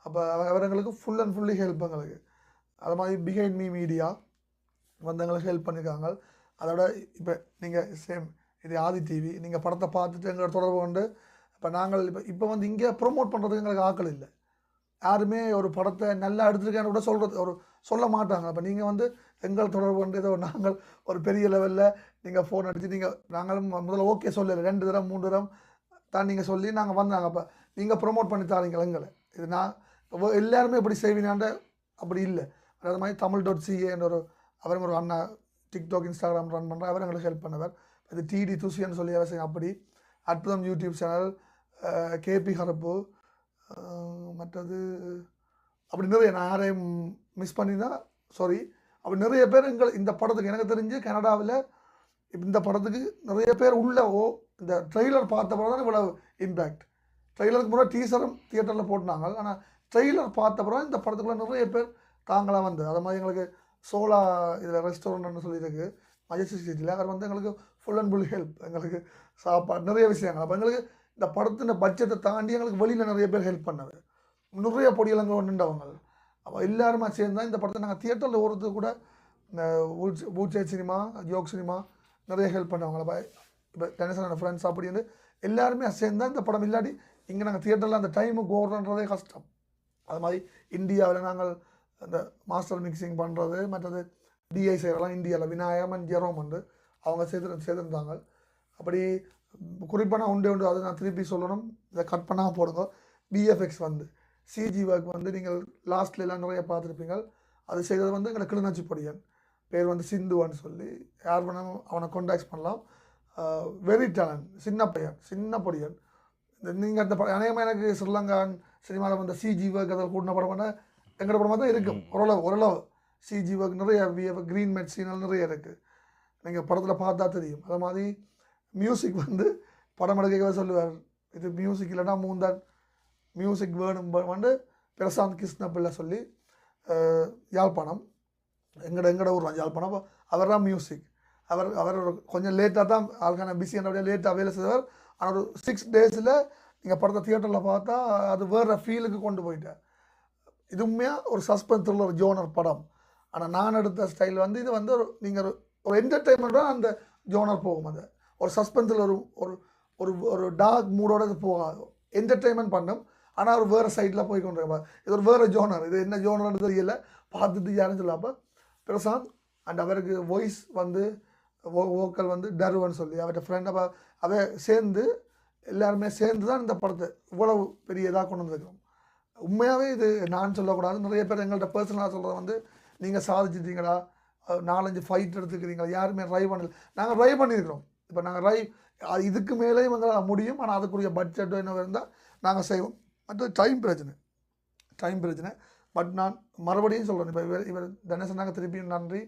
Speaker 3: அப்போ அவர் எங்களுக்கு ஃபுல் அண்ட் ஃபுல்லி ஹெல்ப் எங்களுக்கு. அது மாதிரி பிஹைண்ட் மீ மீடியா வந்து எங்களுக்கு ஹெல்ப் பண்ணியிருக்காங்க. அதோட இப்போ நீங்கள் சேம் இது ஆதி டிவி நீங்கள் படத்தை பார்த்துட்டு எங்களோட தொடர்பு கொண்டு இப்போ நாங்கள் இப்போ வந்து இங்கே ப்ரொமோட் பண்ணுறதுக்கு எங்களுக்கு ஆக்கள் இல்லை. யாருமே ஒரு படத்தை நல்லா எடுத்துருக்கேன்னு கூட சொல்ல மாட்டாங்க. அப்போ நீங்கள் வந்து எங்கள் தொடர்பு கொண்டு ஏதோ நாங்கள் ஒரு பெரிய லெவலில் நீங்கள் ஃபோன் அடித்து நாங்களும் முதல்ல ஓகே சொல்லலை 2 தடவை 3 தடவை தான் நீங்கள் சொல்லி நாங்கள் வந்தாங்க. அப்போ நீங்கள் ப்ரொமோட் பண்ணி தாரீங்க எங்களை. இது நான் எல்லாருமே இப்படி செய்வீனாண்ட அப்படி இல்லை. அது மாதிரி தமிழ்.ca அவரும் ஒரு அண்ணா டிக்டாக் இன்ஸ்டாகிராம் ரன் பண்ணுற அவர் எங்களுக்கு ஹெல்ப் பண்ணவர். இது டிடி துசின்னு சொல்லி அவசியம். அப்படி அற்புதம் யூடியூப் சேனல், கேபி ஹரப்பு, மற்றது அப்படி நிறைய நான் யாரையும் மிஸ் பண்ணினா சாரி. அப்படி நிறைய பேர் இந்த படத்துக்கு எனக்கு தெரிஞ்சு கனடாவில் இந்த படத்துக்கு நிறைய பேர் இந்த ட்ரெய்லர் பார்த்த பிறகு தான் இவ்வளவு இம்பேக்ட். ட்ரெய்லருக்கு முன்னாடி டீசரும் தியேட்டரில் போட்டுனாங்க. ஆனால் ட்ரெய்லர் பார்த்த பிறகு இந்த படத்துக்குள்ள நிறைய பேர் தாங்களாக வந்து அது மாதிரி எங்களுக்கு சோலா இதில் ரெஸ்டாரண்ட்னு சொல்லியிருக்கு மஜஸ்டிக் ஸ்ட்ரீட்டில். அவர் வந்து எங்களுக்கு ஃபுல் அண்ட் ஃபுல் ஹெல்ப். எங்களுக்கு சாப்பாடு நிறைய விஷயங்கள். அப்போ எங்களுக்கு இந்த படத்தின் பட்ஜெட்டை தாண்டி எங்களுக்கு வெளியில் நிறைய பேர் ஹெல்ப் பண்ணது. நிறைய பொடியலங்க ஒன்றுண்டவங்க. அப்போ எல்லாருமா சேர்ந்தால் இந்த படத்தை நாங்கள் தியேட்டரில் ஓடுறது கூட இந்த ஊச்சே சினிமா, ஜோக் சினிமா நிறைய ஹெல்ப் பண்ணுவாங்க. இப்போ டெனிசனோட ஃப்ரெண்ட்ஸ் அப்படின்னு எல்லாருமே சேர்ந்தால் இந்த படம் இல்லாட்டி இங்கே நாங்கள் தியேட்டரில் அந்த டைமுக்கு ஓடுறன்றதே கஷ்டம். அது மாதிரி இந்தியாவில் நாங்கள் அந்த மாஸ்டர் மிக்சிங் பண்ணுறது மற்றது டிஐ செய்கிறலாம் இந்தியாவில் விநாயகம் அண்ட் ஜெரோம் வந்து அவங்க செய்திருந்தாங்க. அப்படி குறிப்பான உண்டு அதை நான் திருப்பி சொல்லணும், இதை கட் பண்ணாமல் போடுங்க. பிஎஃப்எக்ஸ் வந்து சிஜி ஒர்க் வந்து நீங்கள் லாஸ்ட்லாம் நிறைய பார்த்துருப்பீங்க. அது செய்தது வந்து எங்களை கிளிநொச்சி பொடியன் பேர் வந்து சிந்துவான்னு சொல்லி யார் வேணாலும் அவனை கான்டாக்ட் பண்ணலாம். வெரி டேலண்ட், சின்ன பொடியன். நீங்கள் அந்த அநேகமாக எனக்கு ஸ்ரீலங்கான் சினிமாவில் வந்து சிஜி ஒர்க் அதை கூட்டின படம் பண்ண எங்களோட படமாக தான் இருக்கும். ஓரளவு சிஜி ஒர்க் நிறைய க்ரீன் மேட் சீனல் நிறைய இருக்குது. நீங்கள் படத்தில் பார்த்தா தெரியும். அது மாதிரி மியூசிக் வந்து படம் எடுக்க சொல்லுவார், இது மியூசிக் இல்லைன்னா மூந்தான் மியூசிக் வேணும் வந்து பிரசாந்த் கிருஷ்ணப்பிள்ளை சொல்லி யாழ்ப்பாணம் எங்களோட ஊர் யாழ்ப்பாணம். அவர் தான் மியூசிக். அவர் கொஞ்சம் லேட்டாக தான் ஆளுக்கான பிஸியான லேட்டாக வேலை செய்வார். ஆனால் ஒரு 6 டேஸில் நீங்கள் படத்தை தியேட்டரில் பார்த்தா அது வேறு ஃபீலுக்கு கொண்டு போயிட்டேன். இது உண்மையாக ஒரு சஸ்பென்ஸ் த்ரில்லர் ஜோனர் படம். ஆனால் நான் எடுத்த ஸ்டைல் வந்து இது வந்து நீங்கள் ஒரு என்டர்டெயின்மெண்ட்டாக அந்த ஜோனர் போகும். அது ஒரு சஸ்பென்ஸில் ஒரு டார்க் மூடோடு இது போகாது, என்டர்டெயின்மெண்ட் பண்ணும். ஆனால் ஒரு வேறு சைடில் போய் கொண்டு இது ஒரு வேறு ஜோனர். இது என்ன ஜோனர்னு தெரியல, பார்த்துட்டு யாருன்னு சொல்லாப்போ பிரசாந்த் அண்ட் அவருக்கு வாய்ஸ் வந்து வோக்கல் வந்து டருவன்னு சொல்லி அவர்கிட்ட ஃப்ரெண்ட் அவை சேர்ந்து எல்லாருமே சேர்ந்து தான் இந்த படத்தை இவ்வளவு பெரிய இதாக கொண்டு வந்துருக்கிறோம். உண்மையாகவே இது நான் சொல்லக்கூடாது, நிறைய பேர் எங்கள்கிட்ட பர்சனலாக சொல்கிறத வந்து நீங்கள் சாதிச்சிட்டீங்களா, 4-5 ஃபைட் எடுத்துக்கிறீங்களா, யாருமே ட்ரை பண்ணல. நாங்கள் ட்ரை பண்ணியிருக்கிறோம். இப்போ நாங்கள் இதுக்கு மேலேயும் எங்களால் முடியும். ஆனால் அதுக்குரிய பட்ஜெட்டோ என்ன இருந்தால் நாங்கள் செய்வோம். மற்ற டைம் பிரச்சனை பட் நான் மறுபடியும் சொல்கிறேன், இப்போ இவர் தனேசனாக திருப்பியும் நன்றி.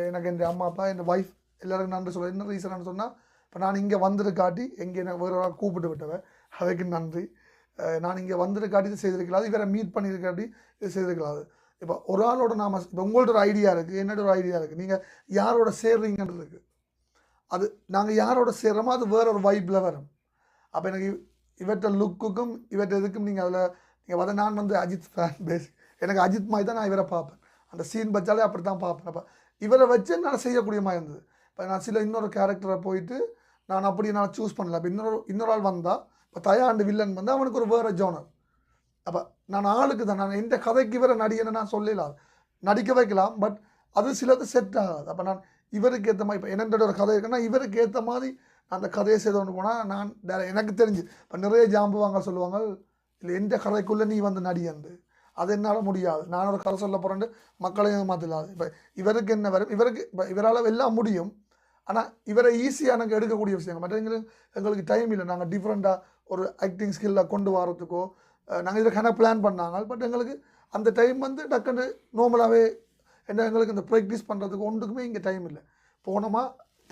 Speaker 3: எனக்கு என் அம்மா அப்பா என் ஒய்ஃப் எல்லாருக்கும் நன்றி சொல்கிறேன். என்ன ரீசன் சொன்னால், இப்போ நான் இங்கே வந்துருக்காட்டி எங்கே எனக்கு வேறு கூப்பிட்டு விட்டவன், அதுக்கு நன்றி. நான் இங்கே வந்துருக்காட்டி இது செய்திருக்கலாது, இவரை மீட் பண்ணியிருக்காட்டி இது செய்திருக்கலாது. இப்போ ஒரு ஆளோட நாம் இப்போ உங்கள்ட்ட ஒரு ஐடியா இருக்குது, என்னோட ஒரு ஐடியா இருக்குது, நீங்கள் யாரோட சேர்றீங்கன்றது இருக்குது. அது நாங்கள் யாரோட சேர்றோமோ அது வேற ஒரு வைப்பில் வரும். அப்போ எனக்கு இவற்ற லுக்குக்கும் இவற்ற இதுக்கும் நீங்கள் அதில் நீங்கள் வந்து நான் வந்து அஜித் ஃபேன் பேஸ், எனக்கு அஜித் மாதிரி தான் நான் இவரை பார்ப்பேன். அந்த சீன் வச்சாலே அப்படி தான் பார்ப்பேன். அப்போ இவரை வச்சு நான் செய்யக்கூடிய மாதிரி இருந்தது. இப்போ நான் இன்னொரு கேரக்டரை போயிட்டு நான் அப்படி நான் சூஸ் பண்ணல. இப்போ இன்னொரு ஆள் வந்தால், இப்போ தயாண்டு வில்லன் வந்து அவனுக்கு ஒரு வேறு ஜோனர். அப்போ நான் ஆளுக்கு தான், நான் எந்த கதைக்கு இவரை நடிகன்னு நான் சொல்லலாம், நடிக்க வைக்கலாம், பட் அது சிலது செட் ஆகாது. அப்போ நான் இவருக்கு ஏற்ற மாதிரி, இப்போ என்னென்ற ஒரு கதை இருக்குன்னா இவருக்கு ஏற்ற மாதிரி அந்த கதையை செய்து கொண்டு போனால் நான் எனக்கு தெரிஞ்சு இப்போ நிறைய ஜாம்புவாங்க சொல்லுவாங்க, இல்லை எந்த கதைக்குள்ளே நீ வந்து நடிகண்டு, அது என்னால் முடியாது, நான் ஒரு கதை சொல்ல போகிறேன்ட்டு மக்களையும் மாற்றலாது. இப்போ இவருக்கு என்ன வரும், இவருக்கு இப்போ இவரால் எல்லாம் முடியும், ஆனால் இவரை ஈஸியாக எனக்கு எடுக்கக்கூடிய விஷயங்கள். மற்ற எங்களுக்கு டைம் இல்லை, நாங்கள் டிஃப்ரெண்ட்டாக ஒரு ஆக்டிங் ஸ்கில்லை கொண்டு வரத்துக்கோ நாங்கள் இதில் கணக்கு பிளான் பண்ணாங்க. பட் எங்களுக்கு அந்த டைம் வந்து டக்குன்னு நார்மலாகவே என்ன எங்களுக்கு இந்த ப்ராக்டிஸ் பண்ணுறதுக்கு ஒன்றுக்குமே இங்கே டைம் இல்லை. போனோமா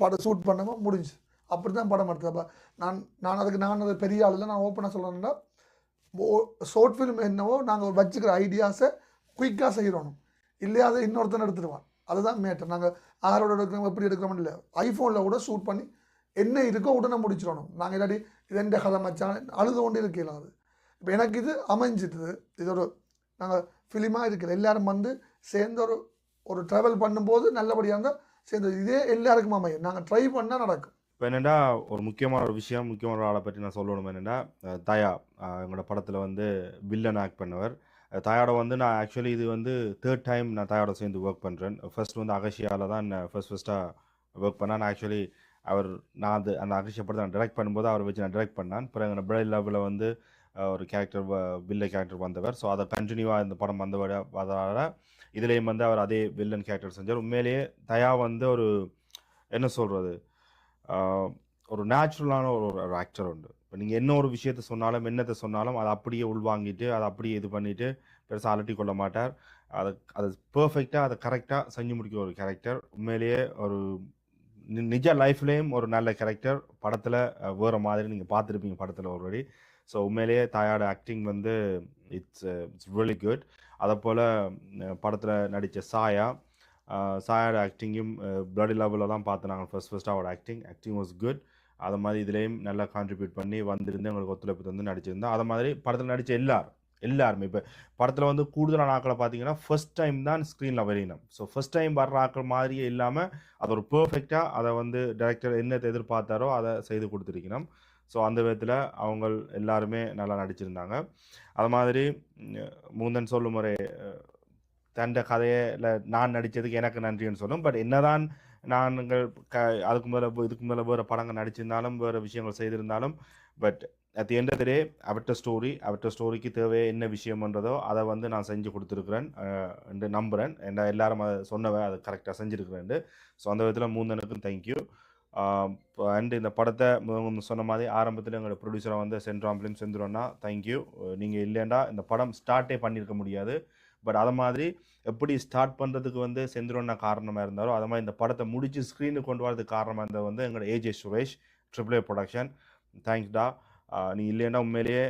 Speaker 3: படம் ஷூட் பண்ணோமா முடிஞ்சு, அப்படி தான் படம் எடுத்தது. அப்போ நான் அது பெரிய ஆளில் நான் ஓப்பனாக சொல்கிறேன்னா, ஷார்ட் ஃபிலிம் என்னவோ நாங்கள் வச்சுக்கிற ஐடியாஸை குயிக்காக செய்கிறோம், இல்லையா அதை இன்னொருத்தனை எடுத்துடுவான். அதுதான் மேட்டர். நாங்கள் ஆரோட எடுக்கிறோம் எப்படி எடுக்கிறோம்னு இல்லை, ஐஃபோனில் கூட ஷூட் பண்ணி என்ன இருக்கோ உடனே முடிச்சிடணும். நாங்கள் இல்லாட்டி இது எந்த கதை மச்சான் அழுது கொண்டு இருக்கலாம். அது இப்போ எனக்கு இது அமைஞ்சிட்டுது, இது ஒரு நாங்கள் ஃபிலிமாக இருக்கல, எல்லோரும் வந்து சேர்ந்து ஒரு ட்ராவல் பண்ணும்போது நல்லபடியாக இருந்தால் சேர்ந்து இதே எல்லாருக்கும் அமையும். நாங்கள் ட்ரை பண்ணால் நடக்கும்.
Speaker 4: இப்போ என்னென்னா ஒரு முக்கியமான ஒரு விஷயம், முக்கியமான ஒரு ஆளை பற்றி நான் சொல்லணும். என்னென்னா தயா, எங்களோட படத்தில் வந்து வில்லன் ஆக்ட் பண்ணவர். தயாவோட வந்து நான் ஆக்சுவலி இது வந்து 3rd டைம் நான் தயாவோட சேர்ந்து ஒர்க் பண்ணுறேன். ஃபர்ஸ்ட் வந்து அகஷியாவில் தான் ஃபர்ஸ்ட்டாக ஒர்க் பண்ணேன். நான் ஆக்சுவலி நான் அந்த அகஷியா படத்தை நான் டைரக்ட் பண்ணும்போது அவரை வச்சு நான் டைரக்ட் பண்ணேன். அப்புறம் எங்கள் பிரைட் லவ்வில் வந்து ஒரு கேரக்டர் வில்ல கேரக்டர் வந்தவர். ஸோ அதை கண்டினியூவாக இந்த படம் வந்ததால் இதுலேயும் வந்து அவர் அதே வில்லன் கேரக்டர் செஞ்சார். உண்மையிலேயே தயா வந்து ஒரு என்ன சொல்கிறது, ஒரு நேச்சுரலான ஒரு ஆக்டர் உண்டு. இப்போ நீங்கள் என்ன ஒரு விஷயத்தை சொன்னாலும் என்னத்தை சொன்னாலும் அதை அப்படியே உள்வாங்கிட்டு அதை அப்படியே இது பண்ணிவிட்டு பெருசாக அலட்டி கொள்ள மாட்டார். அது பர்ஃபெக்டாக அதை கரெக்டாக செஞ்சு முடிக்கிற ஒரு கேரக்டர். உண்மையிலேயே ஒரு நிஜ லைஃப்லேயும் ஒரு நல்ல கேரக்டர். படத்தில் வேறு மாதிரி நீங்கள் பார்த்துருப்பீங்க படத்தில் ஆல்ரெடி. ஸோ உண்மையிலேயே தாயோட ஆக்டிங் வந்து இட்ஸ் ரியலி குட். அதை போல் படத்தில் நடித்த சாயோட ஆக்டிங்கும் பிளடி லெவலில் தான் பார்த்தேன் நாங்கள் ஃபர்ஸ்ட் அவரோட ஆக்டிங் வாஸ் குட். அதை மாதிரி இதுலேயும் நல்லா கான்ட்ரிபியூட் பண்ணி வந்திருந்து எங்களுக்கு ஒத்துழைப்பு தந்து நடிச்சிருந்தோம். அதை மாதிரி படத்தில் நடித்த எல்லாருமே இப்போ படத்தில் வந்து கூடுதலான ஆக்களை பார்த்தீங்கன்னா ஃபர்ஸ்ட் டைம் தான் ஸ்க்ரீனில் வரையணும். ஸோ ஃபர்ஸ்ட் டைம் வர்ற ஆக்கள் மாதிரியே இல்லாமல் அதை ஒரு பர்ஃபெக்டாக அதை வந்து டைரக்டர் என்னத்தை எதிர்பார்த்தாரோ அதை செய்து கொடுத்துருக்கணும். ஸோ அந்த விதத்தில் அவங்க எல்லாருமே நல்லா நடிச்சிருந்தாங்க. அது மாதிரி முந்தன் சொல்லும் முறை தண்ட கதையில் நான் நடித்ததுக்கு எனக்கு நன்றின்னு சொல்லும். பட் என்னதான் நாங்கள் இதுக்கு மேலே வேறு படங்கள் நடிச்சிருந்தாலும் வேறு விஷயங்கள் செய்திருந்தாலும், but at the end of the day அவர்கிட்ட ஸ்டோரிக்கு தேவை என்ன விஷயம்ன்றதோ அதை வந்து நான் செஞ்சு கொடுத்துருக்குறேன் என்று நம்புகிறேன். எல்லாரும் அதை சொன்னவன் அதை கரெக்டாக செஞ்சுருக்குறேன். ஸோ அந்த விதத்தில் மூந்தனுக்கும் தேங்க்யூ. அண்ட் இந்த படத்தை சொன்ன மாதிரி ஆரம்பத்தில் எங்களோட ப்ரொடியூசராக வந்து சென்ட்ராம்பிளையும் செஞ்சிரோன்னா தேங்க்யூ. நீங்கள் இல்லைண்டா இந்த படம் ஸ்டார்ட்டே பண்ணியிருக்க முடியாது. பட் அதை மாதிரி எப்படி ஸ்டார்ட் பண்ணுறதுக்கு வந்து செந்திரோன்னா காரணமாக இருந்தாரோ அதை மாதிரி இந்த படத்தை முடித்து ஸ்க்ரீனுக்கு கொண்டு வரதுக்கு காரணமாக இருந்தது வந்து எங்களோட ஏஜே சுரேஷ், AAA ப்ரொடக்ஷன். தேங்க்ஸ்டா. நீ இல்லைன்னா உண்மையிலேயே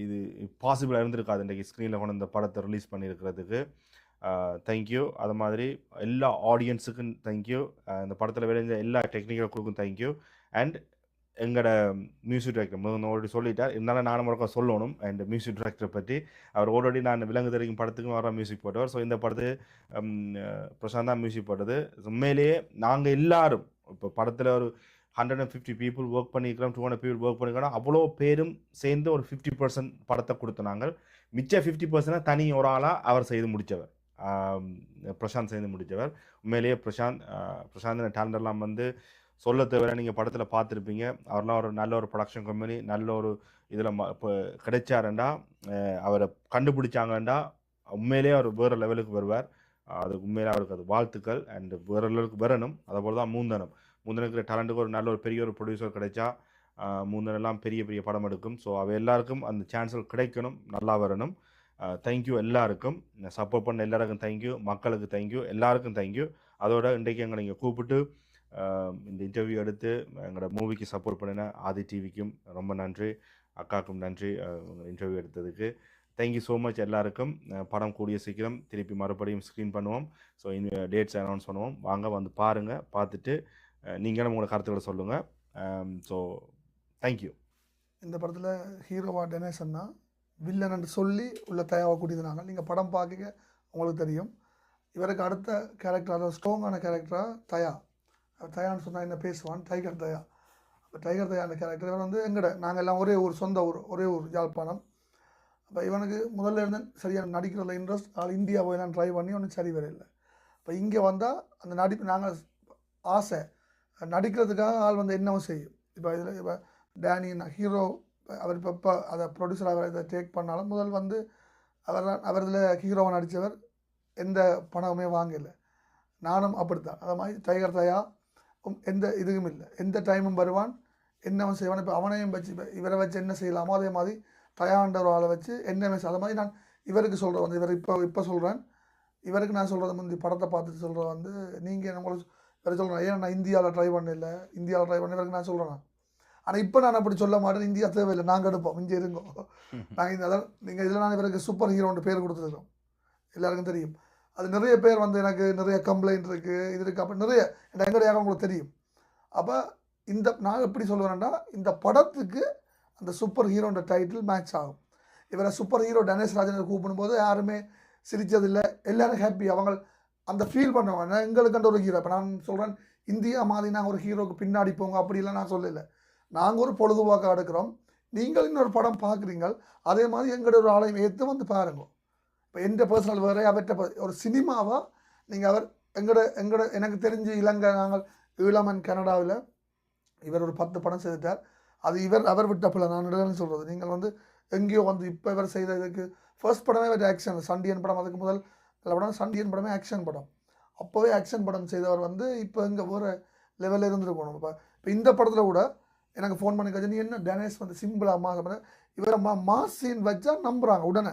Speaker 4: இது பாசிபிளாக இருந்திருக்காது இன்றைக்கி ஸ்க்ரீனில் கொண்டு இந்த படத்தை ரிலீஸ் பண்ணியிருக்கிறதுக்கு. தேங்க்யூ. அது மாதிரி எல்லா ஆடியன்ஸுக்கும் தேங்க்யூ. இந்த படத்தில் விளைஞ்ச எல்லா டெக்னிக்கல் குழுக்கும் தேங்க்யூ. அண்ட் எங்களோட மியூசிக் டைரக்டர் ஆல்ரெடி சொல்லிட்டார், இருந்தாலும் நானும் முறைக்க சொல்லணும். அண்ட் மியூசிக் டைரக்டரை பற்றி அவர் ஆல்ரெடி நான் விலங்கு தெரிவிக்கும் படத்துக்கும் வர மியூசிக் போட்டவர். ஸோ இந்த படத்து பிரசாந்த் தான் மியூசிக் போட்டது. உண்மையிலேயே நாங்கள் எல்லாரும் இப்போ படத்தில் ஒரு 150 people ஒர்க் பண்ணியிருக்கிறோம், 200 people ஒர்க் பண்ணிக்கிறோம். அவ்வளோ பேரும் சேர்ந்து ஒரு 50% படத்தை கொடுத்த நாங்கள் மிச்ச 50% தனி ஒரு ஆளாக அவர் செய்து முடித்தவர், பிரசாந்த் செய்து முடித்தவர். உண்மையிலேயே பிரசாந்த் டேலண்டெல்லாம் வந்து சொல்ல தவிர நீங்கள் படத்தில் பார்த்துருப்பீங்க. அவரெல்லாம் ஒரு நல்ல ஒரு ப்ரொடக்ஷன் கம்பெனி நல்ல ஒரு இதில் இப்போ கிடைச்சாருண்டா, அவரை கண்டுபிடிச்சாங்கண்டா உண்மையிலேயே அவர் வேறு லெவலுக்கு வருவார். அதுக்கு உண்மையிலே அவருக்கு அது வாழ்த்துக்கள். அண்ட் வேறு லெவலுக்கு வரணும். அதை போல் தான் மூந்தனுக்கு டேலண்ட்டுக்கு ஒரு நல்ல ஒரு பெரிய ஒரு ப்ரொடியூசர் கிடைச்சா மூந்தனெல்லாம் பெரிய பெரிய படம் எடுக்கும். ஸோ அவை எல்லாருக்கும் அந்த சான்ஸ்கள் கிடைக்கணும், நல்லா வரணும். தேங்க்யூ எல்லாருக்கும், சப்போர்ட் பண்ண எல்லாருக்கும் தேங்க்யூ, மக்களுக்கு தேங்க்யூ, எல்லாருக்கும் தேங்க்யூ. அதோட இன்றைக்கு எங்களை இங்கே கூப்பிட்டு இந்த இன்டர்வியூ எடுத்து எங்களோட மூவிக்கு சப்போர்ட் பண்ணின ஆதி டிவிக்கும் ரொம்ப நன்றி, அக்காவுக்கும் நன்றி இன்டர்வியூ எடுத்ததுக்கு. தேங்க்யூ ஸோ மச் எல்லாருக்கும். படம் கூடிய சீக்கிரம் திருப்பி மறுபடியும் ஸ்க்ரீன் பண்ணுவோம். ஸோ டேட்ஸ் அனௌன்ஸ் பண்ணுவோம். வாங்க வந்து பாருங்கள், பார்த்துட்டு நீங்களும் உங்களோட கருத்துக்களை சொல்லுங்கள். So thank you.
Speaker 3: இந்த படத்தில் ஹீரோவா டெனேஷன்னா வில்லன் சொல்லி உள்ள தயாவாக கூட்டியிருந்தாங்க. நீங்கள் படம் பார்க்க உங்களுக்கு தெரியும். இவருக்கு அடுத்த கேரக்டர், அதாவது ஸ்ட்ராங்கான கேரக்டராக தயான்னு சொன்னால் என்ன பேசுவான், டைகர் தயா. அப்போ டைகர் தயா அந்த கேரக்டர் இவர் வந்து நாங்கள் எல்லாம் சொந்த ஊர், ஒரே ஊர் யாழ்ப்பாணம். அப்போ இவனுக்கு முதல்ல இருந்து சரியாக நடிக்கிறதுல இன்ட்ரெஸ்ட். இந்தியா போய் நான் ட்ரை பண்ணி ஒன்றும் சரி வரையில்லை. இப்போ இங்கே வந்தால் அந்த நடிப்பு நாங்கள் ஆசை நடிக்கிறதுக்காக ஆள் வந்து என்னவும் செய்யும். இப்போ டேனி ஹீரோ அவர் இப்போ அதை ப்ரொடியூசர் அவர் இதை டேக் பண்ணாலும் முதல் வந்து அவர் இதில் ஹீரோவை நடித்தவர் எந்த பணமுமே வாங்கலை. நானும் அப்படித்தான். அது மாதிரி டைகர் தயா எந்த இதுவும் இல்லை, எந்த டைமும் வருவான், என்னவன் செய்வான். இப்போ அவனையும் வச்சு இவரை வச்சு என்ன செய்யலாமோ அதே மாதிரி தயான்ற ஒரு ஆளை வச்சு என்னமே அதை மாதிரி நான் இவருக்கு சொல்கிறேன் வந்து இவர் இப்போ சொல்கிறேன். இவருக்கு நான் சொல்கிறது வந்து படத்தை பார்த்துட்டு சொல்கிறேன் வந்து நீங்கள் உங்களுக்கு இவரை சொல்கிறேன், ஏன் நான் இந்தியாவில் ட்ரை பண்ணல, இந்தியாவில் ட்ரை பண்ண இவருக்கு நான் சொல்கிறேன். ஆனால் இப்போ நான் அப்படி சொல்ல மாட்டேன், இந்தியா தேவையில்லை, நாங்கள் எடுப்போம், இங்கே இருங்கோ. நாங்கள் அதான் நீங்கள் இதில் நான் இவருக்கு சூப்பர் ஹீரோன்னு பேர் கொடுத்துருக்கோம், எல்லாருக்கும் தெரியும். அது நிறைய பேர் வந்து எனக்கு நிறைய கம்ப்ளைண்ட் இருக்குது, இது இருக்குது, அப்போ நிறைய எங்கடையாக உங்களுக்கு தெரியும். அப்போ நான் எப்படி சொல்லுவேன்னா, இந்த படத்துக்கு அந்த சூப்பர் ஹீரோன்ற டைட்டில் மேட்ச் ஆகும். இவரை சூப்பர் ஹீரோ டனேஷ் ராஜனை கூப்பிடும்போது யாருமே சிரித்ததில்லை, எல்லோரும் ஹாப்பி. அவங்க அந்த ஃபீல் பண்ணுவாங்க எங்களுக்குன்ற ஒரு ஹீரோ. இப்போ நான் சொல்கிறேன், இந்தியா மாதிரி நாங்கள் ஒரு ஹீரோக்கு பின்னாடி போங்க அப்படிலாம் நான் சொல்லலை. நாங்கள் ஒரு பொழுதுபோக்காக எடுக்கிறோம், நீங்கள் இன்னொரு படம் பார்க்குறீங்க, அதே மாதிரி எங்களோட ஒரு ஆலயம் ஏற்று வந்து பாருங்க. இப்போ எந்த பர்சனல் வேறு அவர்கிட்ட ஒரு சினிமாவாக நீங்கள் எங்களோட எனக்கு தெரிஞ்சு இலங்கை நாங்கள் ஈழமன் கனடாவில் இவர் ஒரு 10 படம் செய்துட்டார். அது அவர் விட்ட பிள்ளை நான் சொல்கிறது. நீங்கள் வந்து எங்கேயோ வந்து இப்போ இவர் செய்ததுக்கு ஃபர்ஸ்ட் படமே இவர் ஆக்ஷன், சண்டியன் படம், அதுக்கு முதல் நல்ல படம் சண்டியன் படமே ஆக்ஷன் படம். அப்போவே ஆக்ஷன் படம் செய்தவர் வந்து இப்போ இங்கே ஒரு லெவலில் இருந்துருக்கணும். இப்போ இந்த படத்தில் கூட எனக்கு ஃபோன் பண்ணி கழிச்சு, நீ என்ன டனேஷ் வந்து சிம்பிளாக மாசம் இவரை மாஸ் சீன் வச்சா நம்புகிறாங்க உடனே.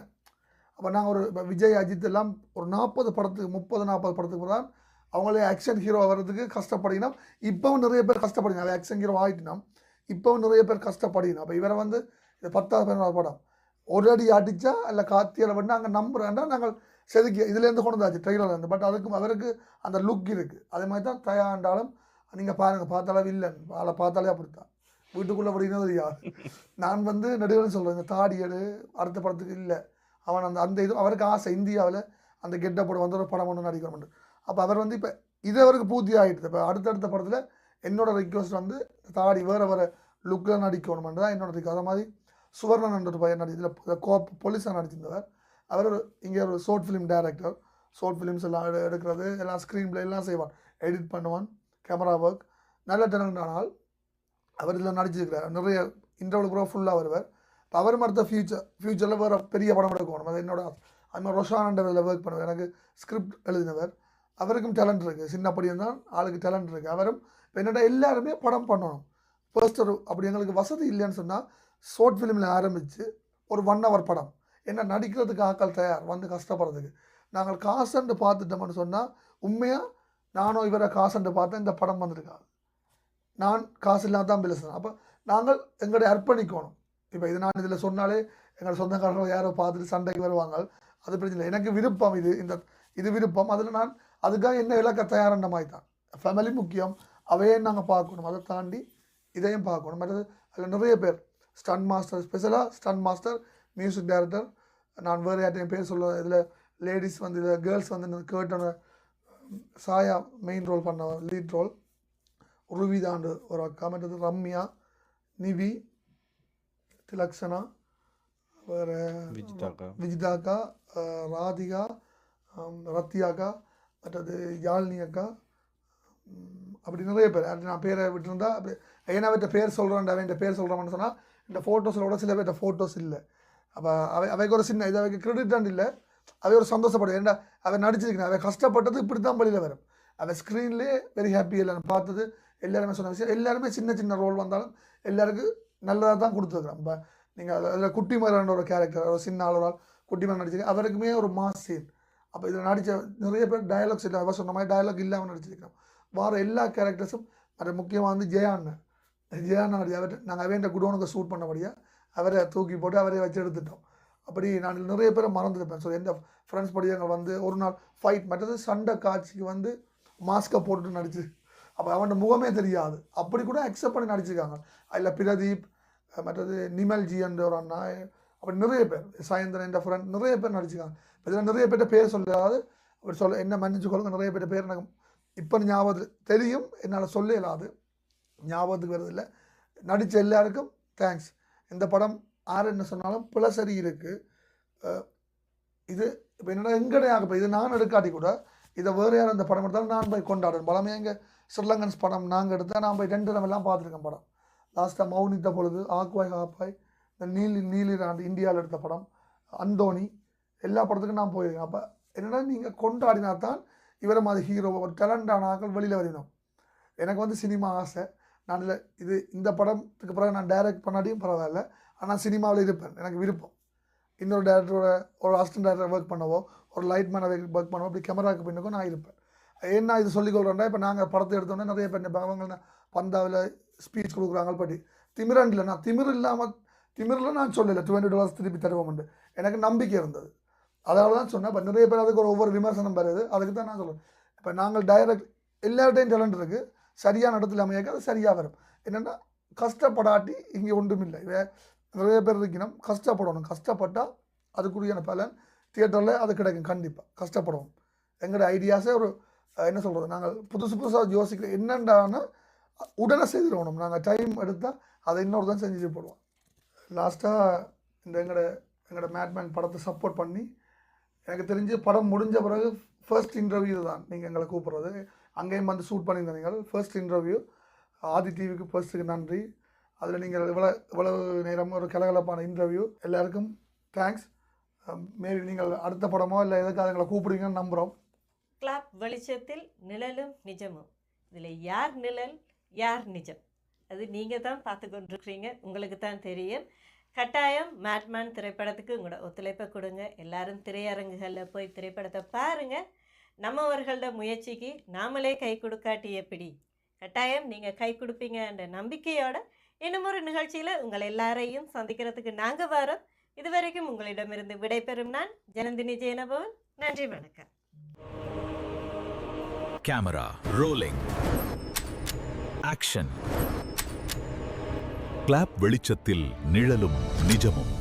Speaker 3: அப்போ நாங்கள் ஒரு விஜய் அஜித் எல்லாம் ஒரு 40 படத்துக்கு 30-40 படத்துக்கு தான் அவங்களே ஆக்ஷன் ஹீரோ வர்றதுக்கு கஷ்டப்படினா. இப்போவும் நிறைய பேர் கஷ்டப்படினா, அது ஆக்ஷன் ஹீரோ ஆகிட்டினா இப்போவும் நிறைய பேர் கஷ்டப்படினா. அப்போ இவரை வந்து இது 10வது 11வது படம் ஒரு அடி அடித்தா இல்லை காத்தியில் வந்து நாங்கள் நம்புகிறேன்டா நாங்கள் செதுக்கி இதுலேருந்து கொண்டு வந்தாச்சு ட்ரெயிலர்லேருந்து. பட் அதுக்கும் அவருக்கு அந்த லுக் இருக்குது. அதே மாதிரி தான் தயாண்டாலும் நீங்கள் பாருங்கள், பார்த்தாலே வில்லன், அதை பார்த்தாலே அப்படித்தான் வீட்டுக்குள்ளே அப்படின்னா தெரியாது. நான் வந்து நடுவில் சொல்கிறேன், இந்த தாடியடு அடுத்த படத்துக்கு இல்லை, அவன் அந்த இது அவருக்கு ஆசை இந்தியாவில் அந்த கெட்டப்பட வந்து ஒரு படம் ஒன்று நடிக்கணும். அப்போ அவர் வந்து இப்போ இது அவருக்கு பூர்த்தி ஆகிடுது. இப்போ அடுத்தடுத்த படத்தில் என்னோடய ரிக்வஸ்ட் வந்து தாடி வேறு லுக்கில் நடிக்கணுமென்று தான் என்னோட ரிக்வஸ்ட். அதே மாதிரி சுவர்ணன் என்ற பையன் இதில் போலீஸாக நடிச்சிருந்தவர். அவர் இங்கே ஒரு short film director, short films எல்லாம் எடுக்கிறது, எல்லாம் ஸ்க்ரீன் பிளே எல்லாம் செய்வான், எடிட் பண்ணுவான், கேமரா ஒர்க், நல்ல டேலண்ட். ஆனால் அவர் இதில் நடிச்சிருக்கிறார், நிறைய இன்டர்வல் கூட ஃபுல்லாக வருவார். இப்போ அவர் அடுத்த ஃப்யூச்சரில் வேறு பெரிய படம் எடுக்கணும், அது என்னோட அது மாதிரி ரொஷான் இதில் ஒர்க் பண்ணுவார், எனக்கு ஸ்கிரிப்ட் எழுதினவர். அவருக்கும் டேலண்ட் இருக்குது, சின்ன படியும் தான் ஆளுக்கு டேலண்ட் இருக்குது. அவரும் இப்போ என்னோட எல்லாருமே படம் பண்ணணும். ஃபர்ஸ்ட் அப்படி எங்களுக்கு வசதி இல்லைன்னு சொன்னால் ஷார்ட் ஃபிலிமில் ஆரம்பித்து ஒரு 1 hour படம் என்ன நடிக்கிறதுக்கு ஆக்கள் தயார் வந்து கஷ்டப்படுறதுக்கு. நாங்கள் காசண்டு பார்த்துட்டோம்னு சொன்னால் உண்மையாக நானும் இவரை காசண்டு பார்த்தேன், இந்த படம் வந்திருக்காது. நான் காசு இல்லாமல் தான் பேசுகிறேன். அப்போ நாங்கள் எங்களை அர்ப்பணிக்கணும். இப்போ இது நான் இதில் சொன்னாலே எங்கள் சொந்தக்காரர்கள் யாரோ பார்த்துட்டு சண்டைக்கு வருவாங்க, அது பிரச்சனை இல்லை. எனக்கு விருப்பம் இது விருப்பம். அதில் நான் அதுக்காக என்ன இலக்க தயாரான மாதிரி தான். ஃபேமிலி முக்கியம், அவையே நாங்கள் பார்க்கணும், அதை தாண்டி இதையும் பார்க்கணும். மற்றது அதில் நிறைய பேர் ஸ்டன் மாஸ்டர், ஸ்பெஷலாக ஸ்டன் மாஸ்டர், மியூசிக் டைரக்டர், நான் வேறு யார்ட்டையும் பேர் சொல்லுவேன். இதில் லேடிஸ் வந்து இதில் கேர்ள்ஸ் வந்து கேட்டோன்னு சாயா மெயின் ரோல் பண்ண லீட் ரோல், உருவிதாண்டு ஒரு அக்கா, மற்றது ரம்யா, நிவி, திலக்ஷனா, வேறு விஜிதாக்கா, ராதிகா, ரத்தியாக்கா, மற்றது யாழ்னி அக்கா, அப்படி நிறைய பேர். நான் பேரை விட்டுருந்தா அப்படி ஏன்னா அவர்கிட்ட பேர் சொல்கிறேன், அவன் பேர் சொல்கிறோம்னு சொன்னால் இந்த ஃபோட்டோஸில் கூட சில பேர்கிட்ட ஃபோட்டோஸ் இல்லை. அப்போ அவைக்கு ஒரு சின்ன இது அவைக்கு கிரெடிட் இல்லை, அவை ஒரு சந்தோஷப்படும். ஏன்னா அவன் நடிச்சிருக்கேன், அவன் கஷ்டப்பட்டது இப்படி தான் வழியில் வரும். அவன் ஸ்க்ரீன்லேயே வெரி ஹாப்பி இல்லை பார்த்தது எல்லாருமே சொன்ன விஷயம், எல்லாருமே சின்ன சின்ன ரோல் வந்தாலும் எல்லாருக்கும் நல்லதாக தான் கொடுத்துருக்குறோம். இப்போ நீங்கள் அதில் குட்டி மகன் ஒரு கேரக்டர், ஒரு சின்ன ஆள் குட்டி மகன் நடிச்சிருக்கேன், அவருக்குமே ஒரு மாஸ் சீன். அப்போ இதில் நடித்த நிறைய பேர் டயலாக்ஸ் இல்லை, அவர் சொன்ன மாதிரி டயலாக் இல்லாமல் நடிச்சிருக்கிறோம். வார எல்லா கேரக்டர்ஸும் அது முக்கியமாக வந்து ஜெயாண்ணன் நடி, அவர் நாங்கள் அவன் குடோனுக்கு ஷூட் பண்ணபடியாக அவரை தூக்கி போட்டு அவரை வச்சு எடுத்துட்டோம். அப்படி நான் நிறைய பேரை மறந்துருப்பேன். ஸோ எந்த ஃப்ரெண்ட்ஸ் படியாங்க வந்து ஒரு நாள் ஃபைட் மற்றது சண்டை காட்சிக்கு வந்து மாஸ்கை போட்டுட்டு நடிச்சு, அப்போ அவனோட முகமே தெரியாது, அப்படி கூட அக்செப்ட் பண்ணி நடிச்சிருக்காங்க. அதில் பிரதீப், மற்றது நிமல்ஜி என்ற ஒரு அண்ணா, அப்படி நிறைய பேர், சாயந்தரம் என்ற ஃப்ரெண்ட் நிறைய பேர் நடிச்சிருக்காங்க. இதில் நிறைய பேர்ட்ட பேர் சொல்லாது அப்படி சொல்ல என்ன மன்னிச்சு கொள்ளுங்க. நிறைய பேர்ட்ட பேர் எனக்கு இப்போ ஞாபகம் தெரியும், என்னால் சொல்ல இல்லாது, ஞாபகத்துக்கு வருதில்லை. நடித்த எல்லாருக்கும் தேங்க்ஸ். இந்த படம் யார் என்ன சொன்னாலும் பிளசரி இருக்குது. இது இப்போ என்னென்னா எங்கடையாக இப்போ இது நான் எடுக்காட்டி கூட இதை வேறு யார் அந்த படம் எடுத்தாலும் நான் போய் கொண்டாடுறேன். படமே எங்கள் ஸ்ரீலங்கன்ஸ் படம் நாங்கள் எடுத்தால் நான் போய் 2 இடமெல்லாம் பார்த்துருக்கேன் படம். லாஸ்ட்டாக மௌனித்த பொழுது, ஆக்குவாய் காப்பாய், இந்த நீலிராண்டு இந்தியாவில் எடுத்த படம், அந்தோணி, எல்லா படத்துக்கும் நான் போயிருக்கேன். அப்போ என்னென்னா நீங்கள் கொண்டாடினா தான் இவரை மாதிரி ஹீரோ ஒரு டேலண்டான ஆட்கள் வெளியில் வரணும். எனக்கு வந்து சினிமா ஆசை. நான் இல்லை இது இந்த படத்துக்கு பிறகு நான் டைரக்ட் பண்ணாட்டியும் பரவாயில்ல, ஆனால் சினிமாவில் இருப்பேன், எனக்கு விருப்பம். இன்னொரு டேரக்டரோட ஒரு அசிஸ்டன்ட் டேரக்டர் ஒர்க் பண்ணவோ, ஒரு லைட்மேனை ஒர்க் பண்ணவோ, அப்படி கேமராவுக்கு பின்னுக்கும் நான் இருப்பேன். என்ன இது சொல்லிக்கொள்கிறேன்டா, இப்போ நாங்கள் படத்தை எடுத்தோன்னே நிறைய பேர் அவங்க பந்தாவில் ஸ்பீச் கொடுக்குறாங்க. படி திமிரண்டில் நான் திமிரில் நான் சொல்லலை $20 திருப்பி தருவோம்ண்டு எனக்கு நம்பிக்கை இருந்தது. அதனால தான் சொன்னேன். இப்போ நிறைய பேர் அதுக்கு ஒவ்வொரு விமர்சனம் வருது, அதுக்கு தான் நான் சொல்லுவேன். இப்போ நாங்கள் டைரக்ட் எல்லார்ட்டையும் டேலண்ட் இருக்குது, சரியான இடத்துல அமையாக்க அது சரியாக வரும். என்னென்னா கஷ்டப்படாட்டி இங்கே ஒன்றும் இல்லை. நிறைய பேர் இருக்கணும், கஷ்டப்படணும். கஷ்டப்பட்டால் அதுக்குரியான பலன் தியேட்டரில் அது கிடைக்கும். கண்டிப்பாக கஷ்டப்படணும். எங்களோட ஐடியாஸே ஒரு என்ன சொல்கிறது, நாங்கள் புதுசாக யோசிக்கிற என்னென்றான உடனே செய்திடணும். நாங்கள் டைம் எடுத்தால் அதை இன்னொரு தான் செஞ்சுட்டு போடுவோம். லாஸ்ட்டாக இந்த எங்களோட மேட்மேன் படத்தை சப்போர்ட் பண்ணி, எனக்கு தெரிஞ்சு படம் முடிஞ்ச பிறகு ஃபர்ஸ்ட் இன்டர்வியூ தான் நீங்கள் எங்களை கூப்பிட்றது. அங்கேயும் வந்து ஷூட் பண்ணியிருந்தீங்க. ஃபர்ஸ்ட் இன்டர்வியூ ஆதி டிவிக்கு ஃபர்ஸ்ட்டுக்கு நன்றி. அதில் நீங்கள் இவ்வளவு நேரம் ஒரு கலகலப்பான இன்டர்வியூ, எல்லாருக்கும் தேங்க்ஸ். மேபி நீங்கள் அடுத்த படமோ இல்லை எதுக்காக எங்களை கூப்பிடுவீங்கன்னு நம்புகிறோம்.
Speaker 2: கிளாப் வெளிச்சத்தில் நிழலும் நிஜமும், இதில் யார் நிழல் யார் நிஜம் அது நீங்கள் தான் பார்த்து கொண்டிருக்கிறீங்க, உங்களுக்கு தான் தெரியும். கட்டாயம் மேட்மேன் திரைப்படத்துக்கு உங்களோட ஒத்துழைப்பை கொடுங்க. எல்லாரும் திரையரங்குகளில் போய் திரைப்படத்தை பாருங்கள். நம்மவர்களோட முயற்சிக்கு நாமளே கை கொடுக்காட்டி எப்படி? கட்டாயம் நீங்கள் கை கொடுப்பீங்கன்ற நம்பிக்கையோட இன்னும் ஒரு நிகழ்ச்சியில் உங்கள் எல்லாரையும் சந்திக்கிறதுக்கு நாங்கள் வரோம். இதுவரைக்கும் உங்களிடமிருந்து விடைபெறும் நான் ஜனந்தினி ஜெயனபவன். நன்றி, வணக்கம்.
Speaker 1: Camera rolling. Action. கிளாப் வெளிச்சத்தில் நிழலும் நிஜமும்.